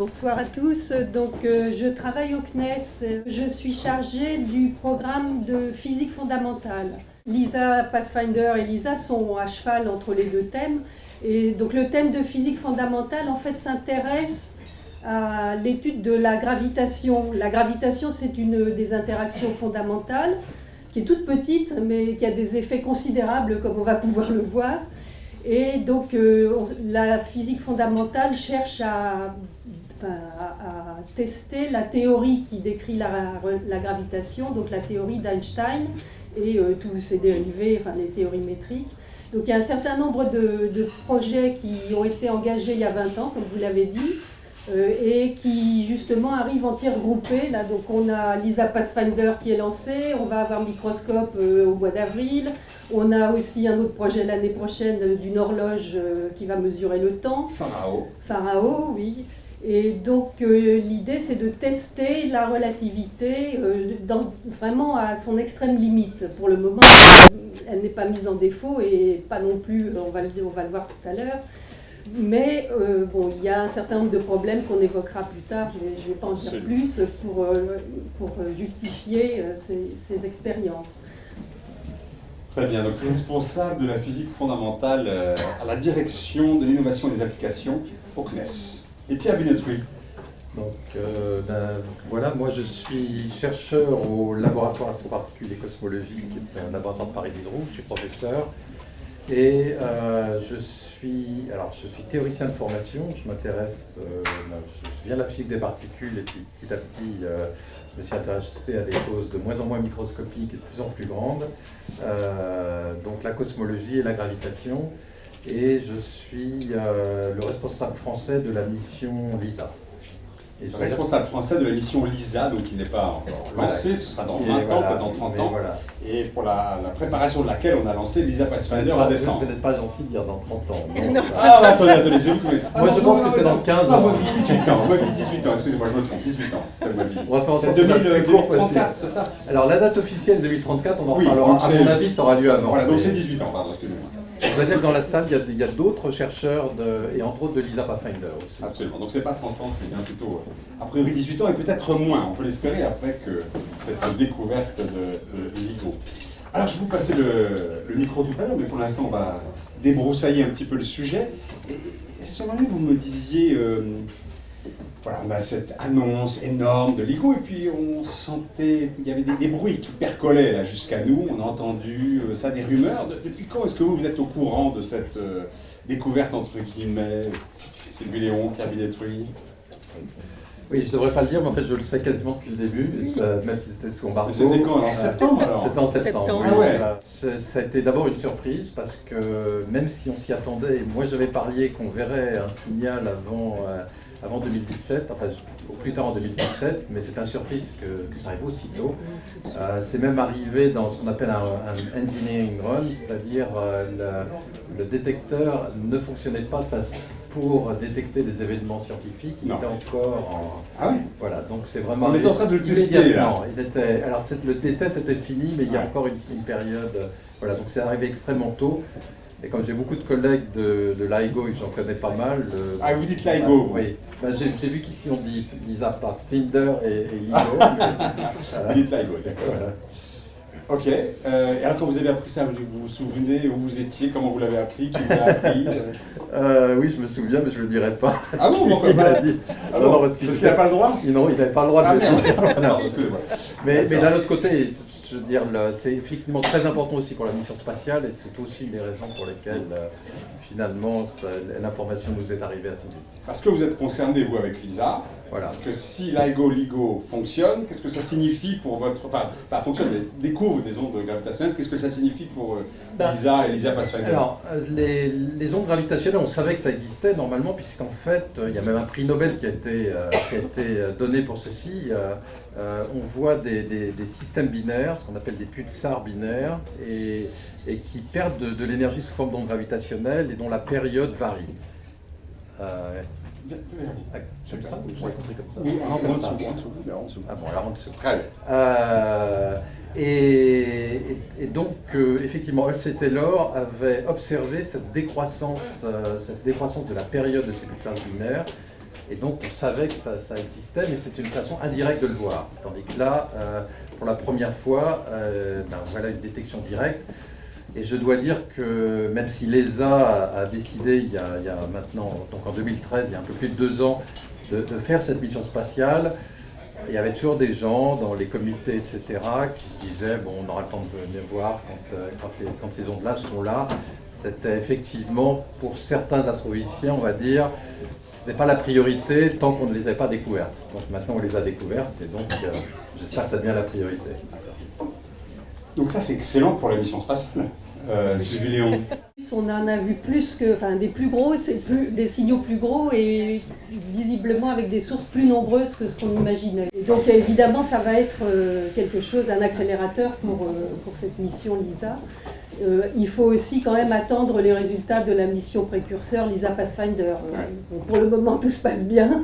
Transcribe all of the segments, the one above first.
Bonsoir à tous. Je travaille au CNES. Je suis chargée du programme de physique fondamentale. LISA Pathfinder et LISA sont à cheval entre les deux thèmes. Et donc le thème de physique fondamentale en fait s'intéresse à l'étude de la gravitation. La gravitation, c'est une des interactions fondamentales qui est toute petite mais qui a des effets considérables comme on va pouvoir le voir. Et donc la physique fondamentale cherche à tester la théorie qui décrit la gravitation, donc la théorie d'Einstein et tous ses dérivés, enfin les théories métriques. Donc il y a un certain nombre de projets qui ont été engagés il y a 20 ans, comme vous l'avez dit, et qui justement arrivent en tir groupé. Là, donc on a LISA Pathfinder qui est lancé, on va avoir Microscope au mois d'avril, on a aussi un autre projet l'année prochaine d'une horloge qui va mesurer le temps. Farao, oui. Et donc l'idée c'est de tester la relativité vraiment à son extrême limite. Pour le moment, elle n'est pas mise en défaut et pas non plus, on va le voir tout à l'heure. Mais il y a un certain nombre de problèmes qu'on évoquera plus tard, je ne vais pas en dire plus, pour justifier ces expériences. Très bien, donc responsable de la physique fondamentale à la direction de l'innovation et des applications au CNES. Et Pierre Binetruy. Donc voilà, moi je suis chercheur au laboratoire astroparticules et cosmologie, qui est un laboratoire de Paris Diderot, je suis professeur. Et je suis théoricien de formation, je m'intéresse, je viens de la physique des particules et puis petit à petit je me suis intéressé à des choses de moins en moins microscopiques et de plus en plus grandes, donc la cosmologie et la gravitation, et je suis le responsable français de la mission LISA. Responsable français de la mission LISA, donc qui n'est pas encore lancée, ce sera dans 20 ans, peut-être dans 30 ans, et pour la préparation de laquelle on a lancé LISA Pathfinder en décembre. Vous n'êtes pas gentil de dire dans 30 ans. Non. Attendez, c'est vous qui Moi je pense que c'est dans 15 ans. Moi je dis 18 ans, excusez-moi, je me trompe, 18 ans, c'est ça que moi je dis. On va faire en sorte c'est que 2034, c'est ça? Alors la date officielle 2034, on en reparlera, à mon avis ça aura lieu avant. Voilà, donc c'est 18 ans, pardon, excusez-moi. Je veux dire que dans la salle, il y a d'autres chercheurs, et entre autres de LISA Pathfinder aussi. Absolument, donc c'est pas 30 ans, c'est bien plutôt, a priori 18 ans et peut-être moins, on peut l'espérer après que cette découverte de LIGO. Alors je vais vous passer le micro tout à l'heure, mais pour l'instant on va débroussailler un petit peu le sujet. Et j'aimerais que vous me disiez, voilà, on a cette annonce énorme de LIGO et puis on sentait, il y avait des bruits qui percolaient là jusqu'à nous, on a entendu ça, des rumeurs. Depuis quand est-ce que vous êtes au courant de cette découverte entre guillemets, Sylvie Léon, Pierre Binetruy? Oui, je ne devrais pas le dire, mais en fait je le sais quasiment depuis le début, même si c'était sous embargo. C'était quand? En septembre alors? C'était en septembre. Ah ouais. Ça a été d'abord une surprise parce que même si on s'y attendait, moi j'avais parié qu'on verrait un signal avant 2017, enfin au plus tard en 2017, mais c'est une surprise que ça arrive aussitôt. C'est même arrivé dans ce qu'on appelle un engineering run, c'est-à-dire le détecteur ne fonctionnait pas de façon pour détecter des événements scientifiques, il était encore en... Ah oui. Voilà, donc c'est vraiment... On était en train de le tester là. Alors le test était fini, mais il y a encore une période... Voilà, donc c'est arrivé extrêmement tôt. Et comme j'ai beaucoup de collègues de LIGO, et j'en connais pas mal... Ah, vous dites LIGO, vous? Oui. J'ai vu qu'ici on dit LISA Pathfinder et LIGO. Vous dites LIGO, d'accord. Voilà. Ok. Et alors quand vous avez appris ça, vous vous souvenez où vous étiez, comment vous l'avez appris, qui vous l'a appris? Oui, je me souviens, mais je ne le dirai pas. Ah bon, pourquoi il pas? m'a dit. Ah bon, parce qu'il n'a pas le droit? Non, il n'avait pas le droit de le dire. Non, mais d'un autre côté, je veux dire, c'est effectivement très important aussi pour la mission spatiale et c'est aussi une des raisons pour lesquelles finalement l'information nous est arrivée assez vite. Parce que vous êtes concerné, vous, avec LISA. Voilà. Parce que si LIGO fonctionne, qu'est-ce que ça signifie pour votre... Enfin, fonctionne, découvre des ondes gravitationnelles, qu'est-ce que ça signifie pour LISA et LISA Pathfinder? Alors, les ondes gravitationnelles, on savait que ça existait normalement, puisqu'en fait, il y a même un prix Nobel qui a été donné pour ceci. On voit des systèmes binaires, ce qu'on appelle des pulsars binaires, et qui perdent de l'énergie sous forme d'ondes gravitationnelles et dont la période varie. Comme ça, ou vous avez compris comme ça? Oui, en dessous. Ah bon, alors en dessous. Très bien. Et donc, effectivement, Hulse Taylor avait observé cette décroissance de la période de ces pulsars binaires Et donc on savait que ça existait, mais c'est une façon indirecte de le voir. Tandis que là, pour la première fois, voilà une détection directe. Et je dois dire que même si l'ESA a décidé il y a maintenant, donc en 2013, il y a un peu plus de 2 ans, de faire cette mission spatiale, il y avait toujours des gens dans les comités, etc., qui se disaient bon, on aura le temps de venir voir quand ces ondes-là seront là. C'était effectivement, pour certains astrophysiciens, on va dire, ce n'est pas la priorité tant qu'on ne les avait pas découvertes. Donc maintenant, on les a découvertes et donc j'espère que ça devient la priorité. Donc ça, c'est excellent pour la mission spatiale. Sylvie Léon. On en a vu plus que, enfin des plus gros, des signaux plus gros et visiblement avec des sources plus nombreuses que ce qu'on imaginait. Et donc évidemment ça va être quelque chose, un accélérateur pour cette mission LISA. Il faut aussi quand même attendre les résultats de la mission précurseur LISA Pathfinder. Bon, pour le moment tout se passe bien,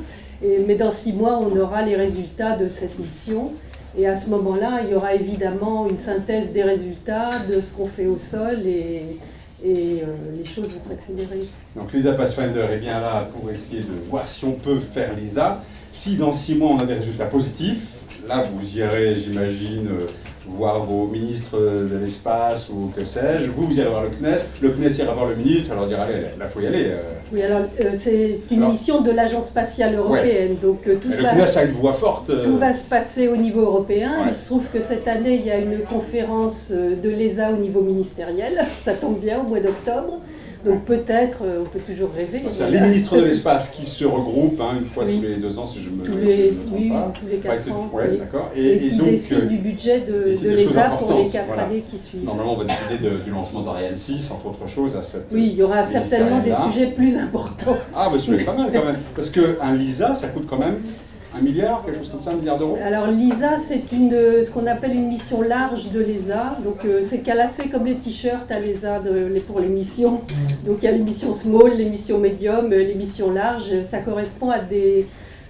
mais dans 6 mois on aura les résultats de cette mission. Et à ce moment-là, il y aura évidemment une synthèse des résultats, de ce qu'on fait au sol, et les choses vont s'accélérer. Donc LISA Pathfinder est bien là pour essayer de voir si on peut faire LISA. Si dans 6 mois on a des résultats positifs, là vous irez, j'imagine, voir vos ministres de l'espace ou que sais-je. Vous irez voir le CNES ira voir le ministre, alors dire allez, là il faut y aller. Oui, alors c'est une mission de l'Agence spatiale européenne, donc le CNES a une voix forte. Tout va se passer au niveau européen. Il se trouve que cette année, il y a une conférence de l'ESA au niveau ministériel, ça tombe bien, au mois d'octobre. Donc peut-être, on peut toujours rêver. C'est les ministres de l'espace qui se regroupent une fois tous les 2 ans, si je me trompe pas. Tous les 4 ans. Ouais, d'accord. Et qui donc, décident du budget de l'ESA pour les 4 années qui suivent. Normalement, on va décider du lancement d'Ariane 6, entre autres choses. Oui, il y aura certainement des sujets plus importants. Ah, bah c'est pas mal quand même. Parce qu'un LISA, ça coûte quand même 1 milliard, quelque chose comme ça, 1 milliard d'euros. Alors l'ISA, c'est ce qu'on appelle une mission large de l'ESA. Donc c'est calassé comme les t-shirts à l'ESA pour les missions. Donc il y a les missions small, les missions medium, les missions larges. Ça correspond à des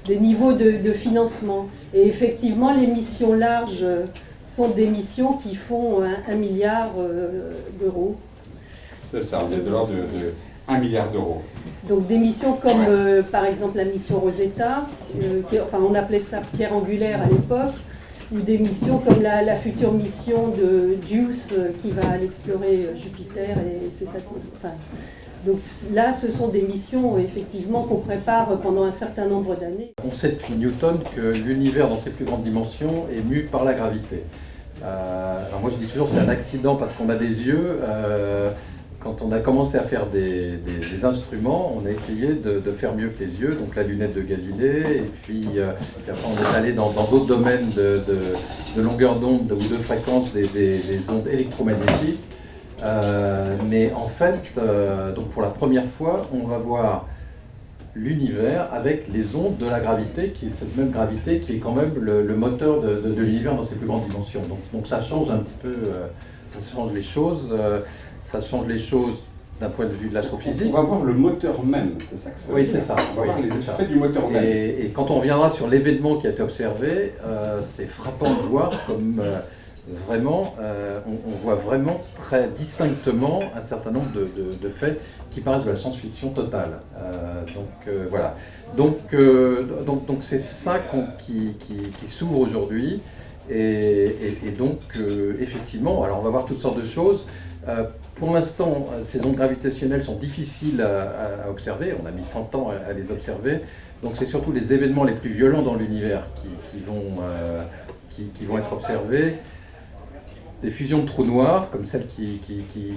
niveaux de financement. Et effectivement, les missions larges sont des missions qui font 1 milliard d'euros. C'est ça, on est de l'ordre de 1 milliard d'euros. Donc des missions comme par exemple la mission Rosetta, on appelait ça pierre angulaire à l'époque, ou des missions comme la future mission de JUICE qui va aller explorer Jupiter et ses satellites. Donc là, ce sont des missions effectivement qu'on prépare pendant un certain nombre d'années. On sait depuis Newton que l'univers dans ses plus grandes dimensions est mu par la gravité. Alors moi je dis toujours c'est un accident parce qu'on a des yeux. Quand on a commencé à faire des instruments, on a essayé de faire mieux que les yeux, donc la lunette de Galilée, et puis après on est allé dans d'autres domaines de longueur d'onde ou de fréquence des ondes électromagnétiques. Mais en fait, donc pour la première fois, on va voir l'univers avec les ondes de la gravité, qui est cette même gravité qui est quand même le moteur de l'univers dans ses plus grandes dimensions. Donc ça change un petit peu, ça change les choses. Ça change les choses d'un point de vue de l'astrophysique. On va voir le moteur même, c'est ça que ça veut dire. Oui, c'est ça. On va voir les effets du moteur même. Et quand on reviendra sur l'événement qui a été observé, c'est frappant de voir comme vraiment, on voit vraiment très distinctement un certain nombre de faits qui paraissent de la science-fiction totale. Voilà. Donc c'est ça qui s'ouvre aujourd'hui. Et donc, effectivement, alors on va voir toutes sortes de choses. Pour l'instant, ces ondes gravitationnelles sont difficiles à observer. On a mis 100 ans à les observer. Donc c'est surtout les événements les plus violents dans l'univers qui vont être observés. Des fusions de trous noirs, comme celle qui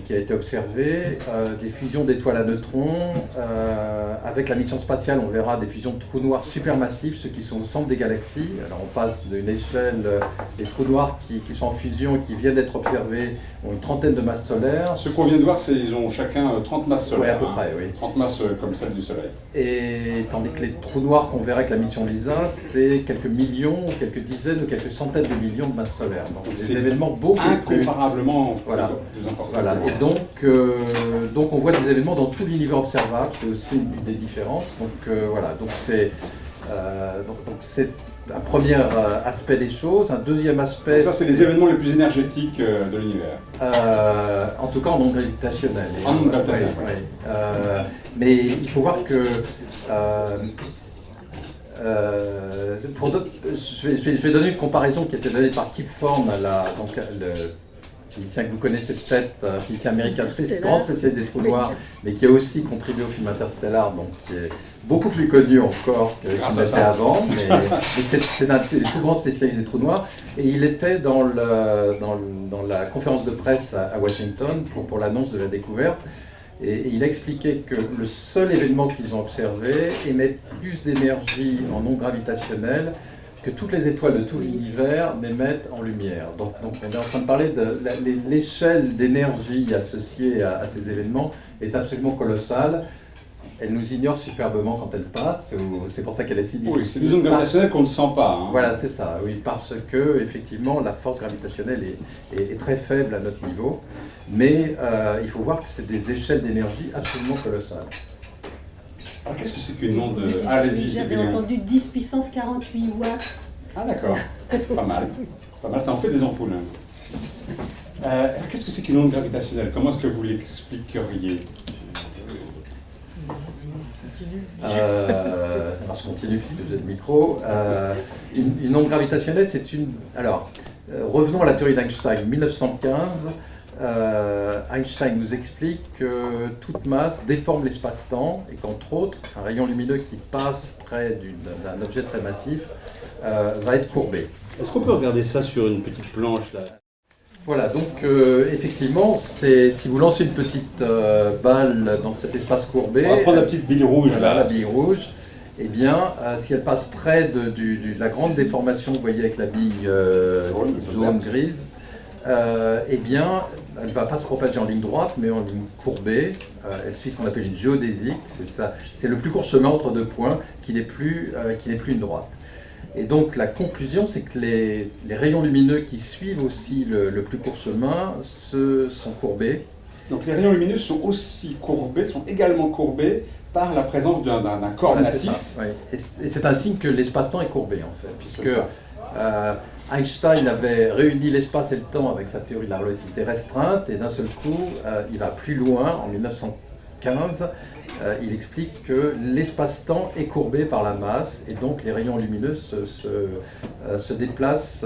a été observée, des fusions d'étoiles à neutrons. Avec la mission spatiale, on verra des fusions de trous noirs supermassifs, ceux qui sont au centre des galaxies. Alors on passe d'une échelle, des trous noirs qui sont en fusion et qui viennent d'être observés, ont une trentaine de masses solaires. Ce qu'on vient de voir, ils ont chacun 30 masses solaires. Oui, à peu près, oui. 30 masses comme celle du Soleil. Et tandis que les trous noirs qu'on verra avec la mission LISA, c'est quelques millions, quelques dizaines ou quelques centaines de millions de masses solaires. Donc des événements beaucoup incomparablement plus importants. Voilà. Et donc on voit des événements dans tout l'univers observable, c'est aussi une des différences. Donc voilà, donc c'est un premier aspect des choses. Un deuxième aspect... Donc ça, c'est les événements les plus énergétiques de l'univers. En tout cas en ondes gravitationnelles. En ondes gravitationnelles, mais il faut voir que je vais donner une comparaison qui était donnée par Kip Thorne, le physicien que vous connaissez peut-être, physicien américain grand spécialiste des trous noirs, mais qui a aussi contribué au film Interstellar, donc qui est beaucoup plus connu encore qu'il n'était avant, mais c'est un des plus grands spécialistes des trous noirs. Et il était dans la conférence de presse à Washington pour l'annonce de la découverte. Et il a expliqué que le seul événement qu'ils ont observé émet plus d'énergie en non gravitationnel que toutes les étoiles de tout l'univers n'émettent en lumière. Donc on est en train de parler de l'échelle d'énergie associée à ces événements est absolument colossale. Elle nous ignore superbement quand elle passe, c'est pour ça qu'elle est si difficile. Oui, c'est des ondes gravitationnelles qu'on ne sent pas. Hein. Voilà, c'est ça, oui, parce que effectivement la force gravitationnelle est très faible à notre niveau, mais il faut voir que c'est des échelles d'énergie absolument colossales. Alors qu'est-ce que c'est qu'une onde Allez-y, j'avais entendu 10 puissance 48 watts. Ah d'accord, pas mal. Pas mal, ça en fait des ampoules. Hein. Alors qu'est-ce que c'est qu'une onde gravitationnelle? Comment est-ce que vous l'expliqueriez? Alors je continue puisque j'ai le micro. Une onde gravitationnelle, c'est une... Alors, revenons à la théorie d'Einstein. 1915, Einstein nous explique que toute masse déforme l'espace-temps et qu'entre autres, un rayon lumineux qui passe près d'un objet très massif va être courbé. Est-ce qu'on peut regarder ça sur une petite planche là? Voilà, donc effectivement, si vous lancez une petite balle dans cet espace courbé... On va prendre la petite bille rouge voilà, là. la bille rouge. Eh bien, si elle passe près de la grande déformation, vous voyez avec la bille jaune-grise, eh bien, elle ne va pas se propager en ligne droite, mais en ligne courbée. Elle suit ce qu'on appelle une géodésique. C'est le plus court chemin entre deux points qui n'est plus une droite. Et donc la conclusion, c'est que les rayons lumineux qui suivent aussi le plus court chemin sont courbés. Donc les rayons lumineux sont aussi courbés, sont également courbés par la présence d'un corps massif. Oui. Et c'est un signe que l'espace-temps est courbé en fait, puisque Einstein avait réuni l'espace et le temps avec sa théorie de la relativité restreinte, et d'un seul coup, il va plus loin, en 1915, il explique que l'espace-temps est courbé par la masse, et donc les rayons lumineux se déplacent,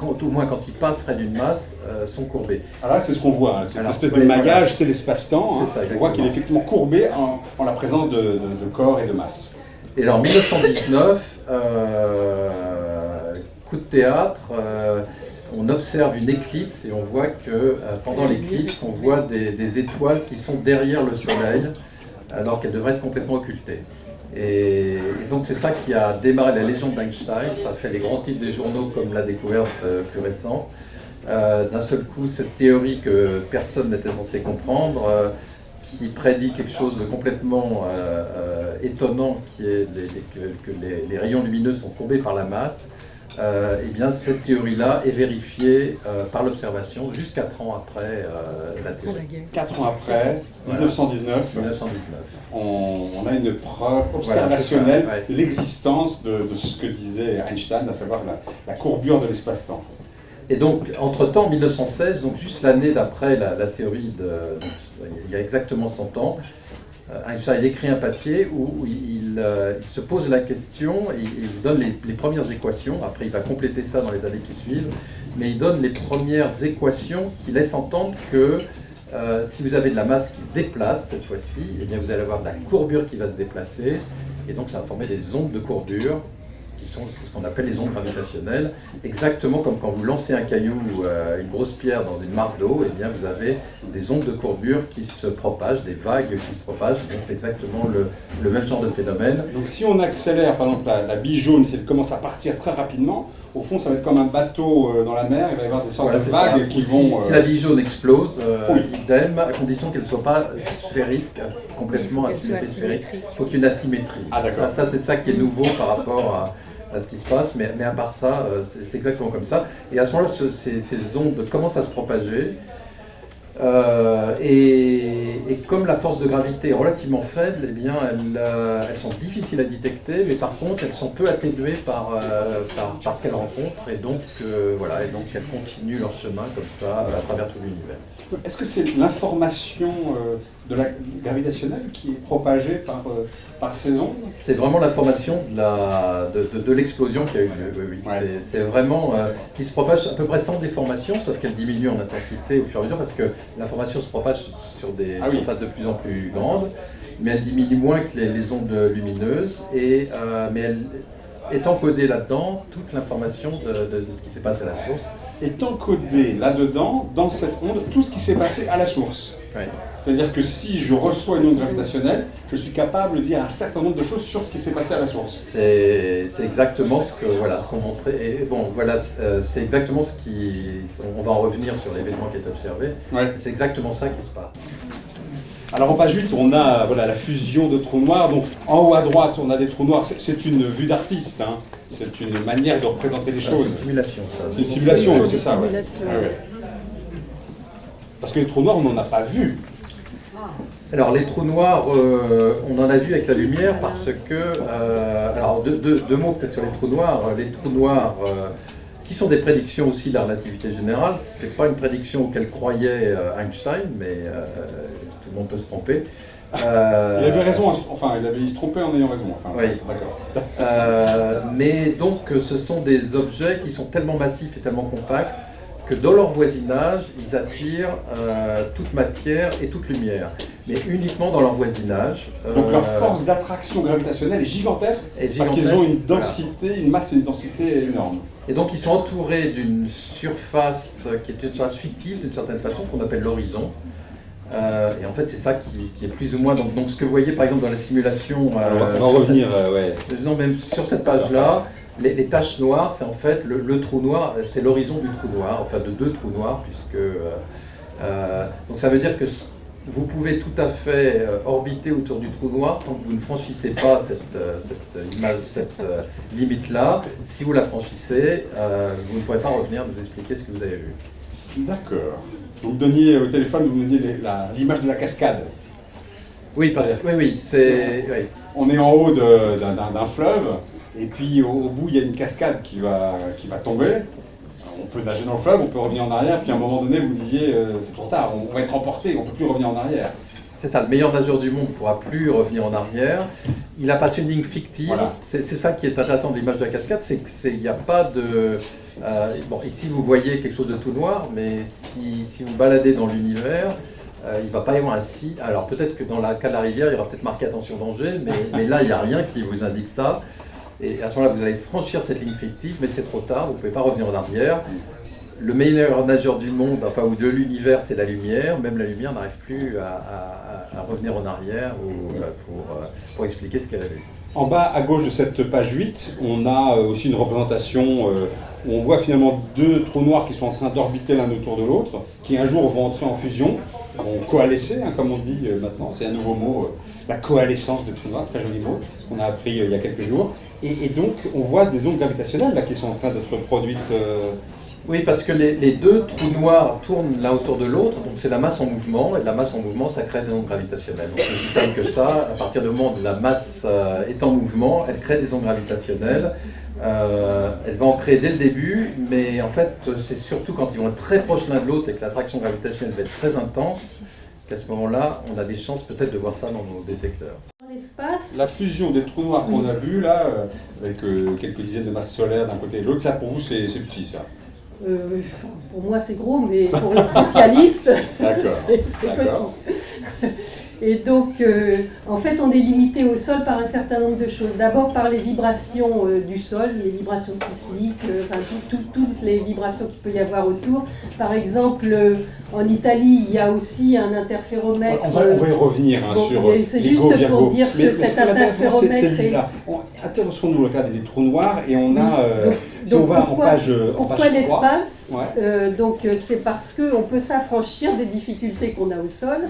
au moins quand ils passent près d'une masse, sont courbés. Alors là, c'est ce qu'on voit, hein. Cette espèce de maillage, c'est l'espace-temps. Hein. On voit qu'il est effectivement courbé en la présence de corps et de masse. Et alors, en 1919, coup de théâtre, on observe une éclipse et on voit que pendant l'éclipse, on voit des étoiles qui sont derrière le Soleil, alors qu'elles devraient être complètement occultées. Et donc c'est ça qui a démarré la légende d'Einstein. Ça fait les grands titres des journaux comme la découverte plus récente. D'un seul coup, cette théorie que personne n'était censé comprendre, qui prédit quelque chose de complètement étonnant, qui est que les rayons lumineux sont courbés par la masse, eh bien cette théorie-là est vérifiée par l'observation juste 4 ans après la théorie. 4 ans après, 1919, on a une preuve observationnelle de l'existence de ce que disait Einstein, à savoir la courbure de l'espace-temps. Et donc, entre-temps, en 1916, donc juste l'année d'après la théorie, il y a exactement 100 ans, Einstein écrit un papier où il se pose la question, il donne les premières équations, après il va compléter ça dans les années qui suivent, mais il donne les premières équations qui laissent entendre que si vous avez de la masse qui se déplace cette fois-ci, eh bien vous allez avoir de la courbure qui va se déplacer, et donc ça va former des ondes de courbure, qui sont ce qu'on appelle les ondes gravitationnelles, exactement comme quand vous lancez un caillou ou une grosse pierre dans une mare d'eau, et bien vous avez des ondes de courbure qui se propagent, des vagues qui se propagent, c'est exactement le même genre de phénomène. Donc si on accélère par exemple la bille jaune, si elle commence à partir très rapidement, au fond ça va être comme un bateau dans la mer, il va y avoir des sortes de vagues qui vont... Si la bille jaune explose, idem, à condition qu'elle ne soit pas sphérique, complètement asymétrique, il faut qu'il y ait une asymétrie. Ah, d'accord. Ça c'est ça qui est nouveau par rapport à ce qui se passe, mais à part ça, c'est exactement comme ça. Et à ce moment-là, ces ondes commencent à se propager. Et comme la force de gravité est relativement faible, eh bien, elles sont difficiles à détecter, mais par contre, elles sont peu atténuées par ce qu'elles rencontrent, et donc, voilà, et donc elles continuent leur chemin comme ça à travers tout l'univers. Est-ce que c'est l'information de la gravitationnelle qui est propagée par ces ondes? C'est vraiment l'information de l'explosion qui a eu lieu. Oui, oui. Ouais. C'est vraiment qui se propage à peu près sans déformation, sauf qu'elle diminue en intensité au fur et à mesure parce que l'information se propage sur des surfaces de plus en plus grandes, mais elle diminue moins que les ondes lumineuses. Mais elle est encodée là-dedans toute l'information de ce qui s'est passé à la source. Est encodé là-dedans, dans cette onde, tout ce qui s'est passé à la source. Oui. C'est-à-dire que si je reçois une onde gravitationnelle, je suis capable de dire un certain nombre de choses sur ce qui s'est passé à la source. C'est exactement ce qu'on montrait. Et bon, voilà, c'est exactement ce qui. On va en revenir sur l'événement qui est observé. Ouais. C'est exactement ça qui se passe. Alors en page 8, on a la fusion de trous noirs. Donc en haut à droite, on a des trous noirs. C'est une vue d'artiste. Hein. C'est une manière de représenter les C'est choses. une simulation, ça. C'est une simulation, Oui, c'est ça. Ouais. simulation. Ouais, ouais. Parce que les trous noirs, on n'en a pas vu. Alors les trous noirs, on en a vu avec la lumière parce que... alors deux mots peut-être sur les trous noirs. Les trous noirs, qui sont des prédictions aussi de la relativité générale, c'est pas une prédiction auquel croyait Einstein, mais tout le monde peut se tromper. Il avait raison, enfin il se trompait en ayant raison. Enfin, Oui. D'accord. Mais donc ce sont des objets qui sont tellement massifs et tellement compacts que dans leur voisinage, ils attirent toute matière et toute lumière, mais uniquement dans leur voisinage. Donc leur force d'attraction gravitationnelle est gigantesque, parce qu'ils ont une densité, une masse et une densité énorme. Et donc ils sont entourés d'une surface qui est une surface fictive d'une certaine façon, qu'on appelle l'horizon. Et en fait c'est ça qui est plus ou moins... Donc ce que vous voyez par exemple dans la simulation... on va en revenir, ouais. Non, même sur cette page-là, les taches noires, c'est en fait le trou noir, c'est l'horizon du trou noir, enfin de deux trous noirs, puisque... donc ça veut dire que vous pouvez tout à fait orbiter autour du trou noir tant que vous ne franchissez pas cette limite-là. Si vous la franchissez, vous ne pourrez pas revenir nous expliquer ce que vous avez vu. D'accord. Vous me donniez au téléphone, vous me donniez l'image de la cascade. Oui, c'est... Oui. On est en haut d'un fleuve, et puis au bout il y a une cascade qui va tomber. On peut nager dans le fleuve, on peut revenir en arrière, puis à un moment donné vous me disiez c'est trop tard, on va être emporté, on ne peut plus revenir en arrière. C'est ça, le meilleur nageur du monde ne pourra plus revenir en arrière. Il a passé une ligne fictive. Voilà. C'est ça qui est intéressant de l'image de la cascade, c'est qu'il n'y a pas de... bon, ici vous voyez quelque chose de tout noir, mais si vous baladez dans l'univers, il ne va pas y avoir un si. Alors peut-être que dans le cas de la rivière, il y aura peut-être marqué attention danger, mais là il n'y a rien qui vous indique ça. Et à ce moment-là, vous allez franchir cette ligne fictive, mais c'est trop tard, vous ne pouvez pas revenir en arrière. Le meilleur nageur du monde, enfin, ou de l'univers, c'est la lumière. Même la lumière n'arrive plus à revenir en arrière pour expliquer ce qu'elle a vu. En bas à gauche de cette page 8, on a aussi une représentation où on voit finalement deux trous noirs qui sont en train d'orbiter l'un autour de l'autre, qui un jour vont entrer en fusion, vont coalescer, hein, comme on dit maintenant, c'est un nouveau mot, la coalescence des trous noirs, très joli mot, qu'on a appris il y a quelques jours. Et donc on voit des ondes gravitationnelles là, qui sont en train d'être produites. Oui, parce que les deux trous noirs tournent l'un autour de l'autre, donc c'est la masse en mouvement, et la masse en mouvement, ça crée des ondes gravitationnelles. Donc c'est aussi simple que ça, à partir du moment où la masse est en mouvement, elle crée des ondes gravitationnelles. Elle va en créer dès le début, mais en fait, c'est surtout quand ils vont être très proches l'un de l'autre et que l'attraction gravitationnelle va être très intense, qu'à ce moment-là, on a des chances peut-être de voir ça dans nos détecteurs. L'espace. La fusion des trous noirs qu'on a vus là, avec quelques dizaines de masses solaires d'un côté et de l'autre, ça pour vous c'est petit ça? Pour moi c'est gros, mais pour les spécialistes, c'est D'accord. petit. Et donc, en fait, on est limité au sol par un certain nombre de choses. D'abord par les vibrations du sol, les vibrations sismiques, enfin toutes les vibrations qu'il peut y avoir autour. Par exemple, en Italie, il y a aussi un interféromètre. On va y revenir hein, sur c'est juste pour dire que cet interféromètre c'est Lisa. Intéressons-nous à regarder les trous noirs et on a... si on va pourquoi, en page 3. Pourquoi l'espace ouais. Donc c'est parce qu'on peut s'affranchir des difficultés qu'on a au sol.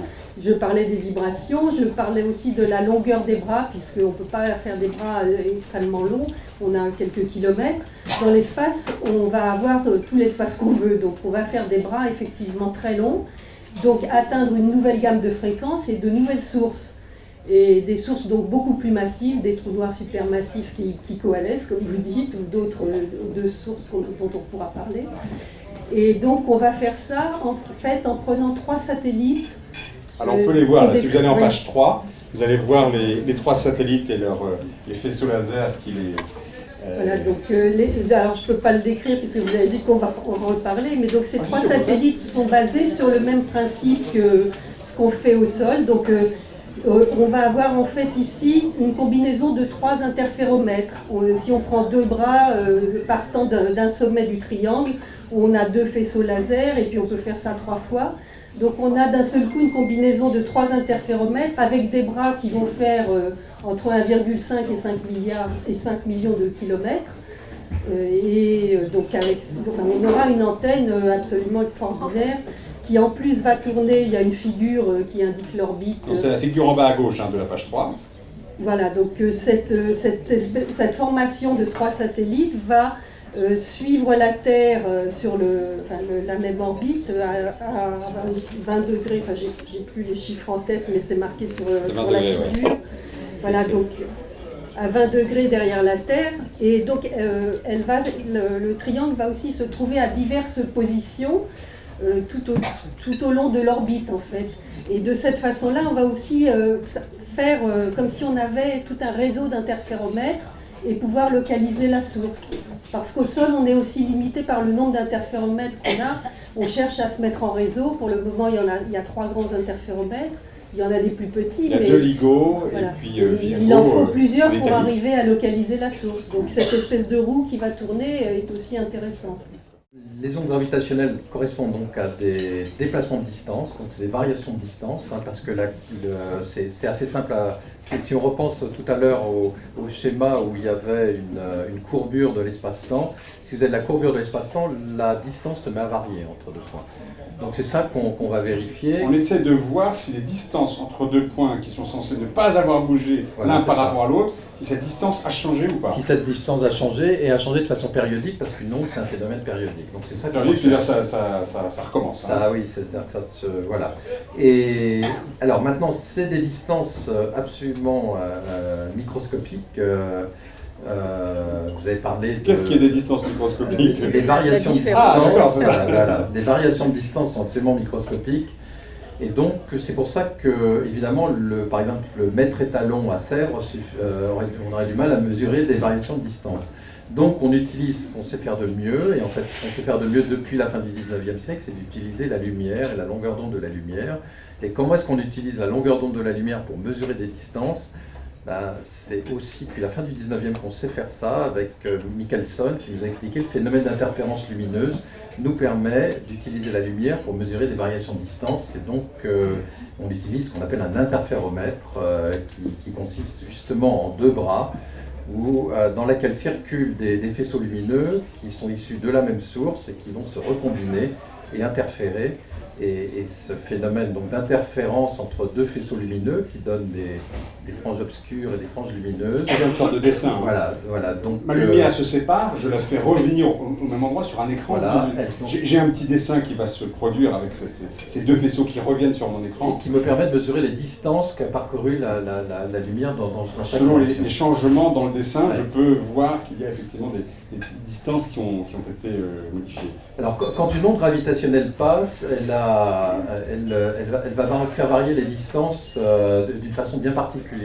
Je parlais des vibrations, je parlais aussi de la longueur des bras, puisqu'on ne peut pas faire des bras extrêmement longs, on a quelques kilomètres. Dans l'espace, on va avoir tout l'espace qu'on veut, donc on va faire des bras effectivement très longs. donc atteindre une nouvelle gamme de fréquences et de nouvelles sources. Et des sources donc beaucoup plus massives, des trous noirs supermassifs qui coalescent, comme vous dites, ou d'autres sources dont on pourra parler. Et donc on va faire ça en fait en prenant 3 satellites. Alors on peut les voir, là, si vous allez en page 3, vous allez voir les 3 satellites et les faisceaux laser qui les... Voilà, donc alors je ne peux pas le décrire puisque vous avez dit qu'on va en reparler, mais donc ces 3 satellites sont basés sur le même principe que ce qu'on fait au sol. Donc on va avoir en fait ici une combinaison de 3 interféromètres. Si on prend 2 bras partant d'un sommet du triangle, on a 2 faisceaux laser et puis on peut faire ça 3 fois. Donc on a d'un seul coup une combinaison de 3 interféromètres avec des bras qui vont faire entre 1,5 et 5 millions de kilomètres. Donc on aura une antenne absolument extraordinaire qui en plus va tourner. Il y a une figure qui indique l'orbite. C'est la figure en bas à gauche de la page 3. Voilà, donc cette formation de 3 satellites va suivre la Terre sur la même orbite à 20 degrés, enfin j'ai plus les chiffres en tête, mais c'est marqué sur la figure. Voilà, donc à 20 degrés derrière la Terre, et donc le triangle va aussi se trouver à diverses positions tout au long de l'orbite en fait. Et de cette façon-là, on va aussi faire comme si on avait tout un réseau d'interféromètres et pouvoir localiser la source. Parce qu'au sol, on est aussi limité par le nombre d'interféromètres qu'on a. On cherche à se mettre en réseau. Pour le moment, il y a 3 grands interféromètres. Il y en a des plus petits. Il y a 2 LIGO, voilà. Et puis Virgo. Il en faut plusieurs pour arriver à localiser la source. Donc cette espèce de roue qui va tourner est aussi intéressante. Les ondes gravitationnelles correspondent donc à des déplacements de distance, donc c'est des variations de distance, parce que c'est assez simple. Si on repense tout à l'heure au schéma où il y avait une courbure de l'espace-temps, si vous avez la courbure de l'espace-temps, la distance se met à varier entre 2 points. Donc c'est ça qu'on va vérifier. On essaie de voir si les distances entre 2 points qui sont censés ne pas avoir bougé l'un par rapport à l'autre, si cette distance a changé ou pas. Si cette distance a changé, et a changé de façon périodique, parce qu'une onde c'est un phénomène périodique. Donc c'est ça. Périodique, c'est-à-dire ça recommence. Ça, oui, c'est-à-dire que ça se... Voilà. Et alors maintenant, c'est des distances absolument microscopiques. Vous avez parlé de... Qu'est-ce qui est des distances microscopiques? Les variations de distance. Ah, d'accord, c'est ça. Voilà. Les variations de distance sont absolument microscopiques. Et donc, c'est pour ça que, évidemment, par exemple, le mètre étalon à Sèvres, on aurait du mal à mesurer des variations de distance. Donc, on utilise ce qu'on sait faire de mieux, et en fait, ce qu'on sait faire de mieux depuis la fin du 19e siècle, c'est d'utiliser la lumière et la longueur d'onde de la lumière. Et comment est-ce qu'on utilise la longueur d'onde de la lumière pour mesurer des distances? C'est aussi depuis la fin du 19e qu'on sait faire ça, avec Michelson qui nous a expliqué le phénomène d'interférence lumineuse nous permet d'utiliser la lumière pour mesurer des variations de distance. Et donc on utilise ce qu'on appelle un interféromètre qui consiste justement en 2 bras dans lesquels circulent des faisceaux lumineux qui sont issus de la même source et qui vont se recombiner et interférer. Et ce phénomène d'interférence entre 2 faisceaux lumineux qui donnent des franges obscures et des franges lumineuses. C'est une sorte de dessin. Voilà. Donc, ma lumière se sépare, je la fais revenir au même endroit sur un écran. Voilà, j'ai un petit dessin qui va se produire avec ces 2 faisceaux qui reviennent sur mon écran. Et qui me permet de mesurer les distances qu'a parcouru la lumière dans chaque Selon direction. les changements dans le dessin, je peux voir qu'il y a effectivement des distances qui ont été modifiées. Alors, quand une onde gravitationnelle passe, elle va faire varier les distances d'une façon bien particulière.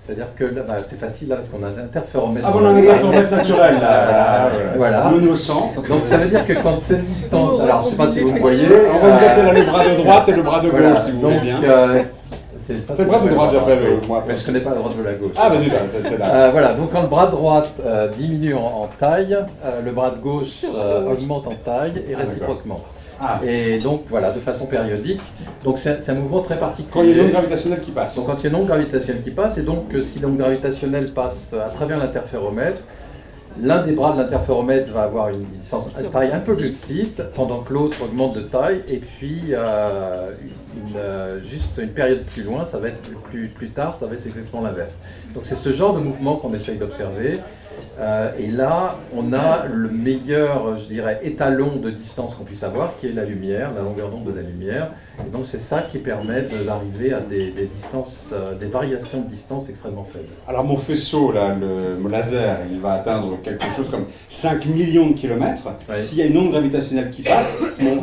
C'est-à-dire que c'est facile là parce qu'on a un interféromètre. Ah, voilà, un interféromètre naturel là. Voilà. Innocent. Donc ça veut dire que quand cette distance, alors je ne sais pas si vous me voyez. On va vous appeler le bras de droite et le bras de gauche, voilà, si vous donc, voulez bien. C'est le bras de droite, j'appelle moi. Mais je ne connais pas le droite de la gauche. Ah, vas-y, là, c'est là. Voilà, donc quand le bras droite diminue en taille, le bras de gauche augmente en taille et réciproquement. Et donc voilà, de façon périodique. Donc c'est un mouvement très particulier. Quand il y a une onde gravitationnelle qui passe. Donc quand il y a une onde gravitationnelle qui passe, et donc si l'onde gravitationnelle passe à travers l'interféromètre, l'un des bras de l'interféromètre va avoir une taille un peu plus petite, pendant que l'autre augmente de taille, et puis juste une période plus loin, ça va être plus tard, ça va être exactement l'inverse. Donc c'est ce genre de mouvement qu'on essaye d'observer. Et là, on a le meilleur, je dirais, étalon de distance qu'on puisse avoir, qui est la lumière, la longueur d'onde de la lumière. Et donc c'est ça qui permet d'arriver à des distances, des variations de distance extrêmement faibles. Alors mon faisceau, là, le laser, il va atteindre quelque chose comme 5 millions de kilomètres. Ouais. S'il y a une onde gravitationnelle qui passe,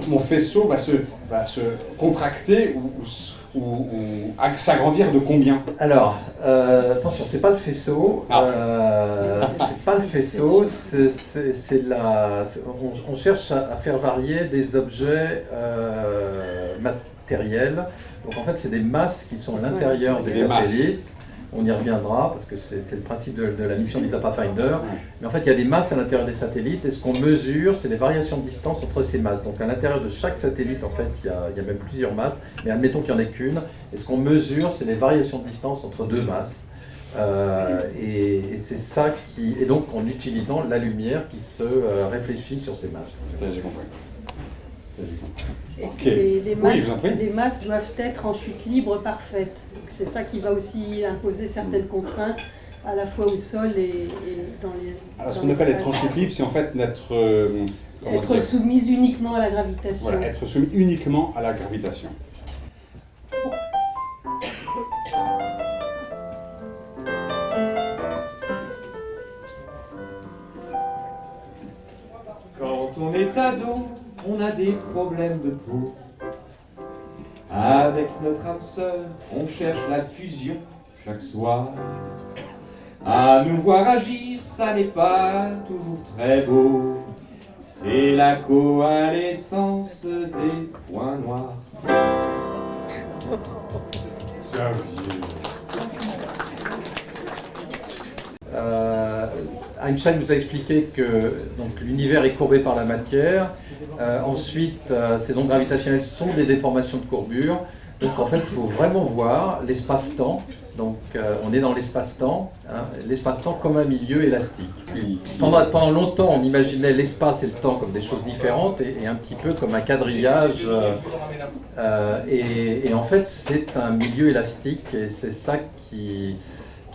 mon faisceau va se contracter ou s'agrandir de combien? Alors, attention, c'est pas le faisceau. C'est pas le faisceau. On cherche à faire varier des objets matériels. Donc en fait, c'est des masses qui sont à l'intérieur des satellites. On y reviendra parce que c'est le principe de la mission d'ESA Pathfinder. Mais en fait, il y a des masses à l'intérieur des satellites et ce qu'on mesure, c'est les variations de distance entre ces masses. Donc à l'intérieur de chaque satellite, en fait, il y a même plusieurs masses, mais admettons qu'il n'y en ait qu'une. Et ce qu'on mesure, c'est les variations de distance entre deux masses. Et c'est ça qui... Et donc en utilisant la lumière qui se réfléchit sur ces masses. Ça, j'ai compris. Ok. Et les Oui, je vous en prie. masses doivent être en chute libre parfaite. Donc c'est ça qui va aussi imposer certaines contraintes à la fois au sol et dans les. Alors ce qu'on appelle être en chute libre, c'est en fait être soumise uniquement à la gravitation. Voilà, être soumis uniquement à la gravitation. Quand on est ado, on a des problèmes de peau. Avec notre âme sœur, on cherche la fusion chaque soir. À nous voir agir, ça n'est pas toujours très beau. C'est la coalescence des points noirs. Einstein nous a expliqué que l'univers est courbé par la matière. Ensuite, ces ondes gravitationnelles sont des déformations de courbure. Donc en fait, il faut vraiment voir l'espace-temps. Donc on est dans l'espace-temps, hein, l'espace-temps comme un milieu élastique. Pendant longtemps, on imaginait l'espace et le temps comme des choses différentes et un petit peu comme un quadrillage. Et en fait, c'est un milieu élastique et c'est ça qu'il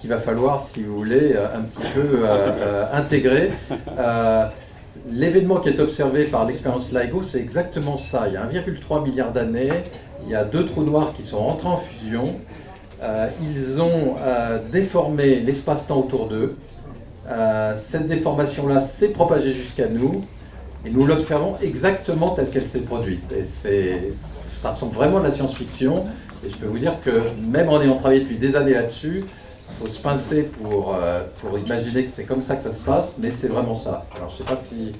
va falloir, si vous voulez, un petit peu intégrer. L'événement qui est observé par l'expérience LIGO, c'est exactement ça. Il y a 1,3 milliard d'années, il y a deux trous noirs qui sont entrés en fusion. Ils ont déformé l'espace-temps autour d'eux. Cette déformation-là s'est propagée jusqu'à nous et nous l'observons exactement telle qu'elle s'est produite. Et ça ressemble vraiment à la science-fiction. Et je peux vous dire que même en ayant travaillé depuis des années là-dessus, il faut se pincer pour imaginer que c'est comme ça que ça se passe, mais c'est vraiment ça. Alors je ne sais pas si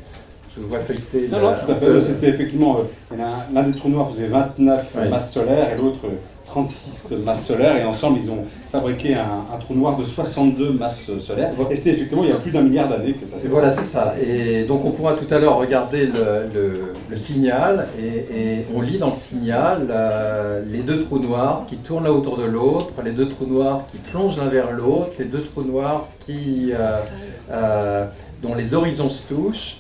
je vous vois fixer... Non, tout à fait. C'était effectivement, l'un des trous noirs faisait 29 masses solaires et l'autre 36 masses solaires, et ensemble ils ont fabriqué un trou noir de 62 masses solaires. Et c'était effectivement il y a plus d'1 milliard d'années que ça s'est fait. Voilà, c'est ça. Et donc on pourra tout à l'heure regarder le signal, et on lit dans le signal les deux trous noirs qui tournent l'un autour de l'autre, les deux trous noirs qui plongent l'un vers l'autre, les deux trous noirs dont les horizons se touchent.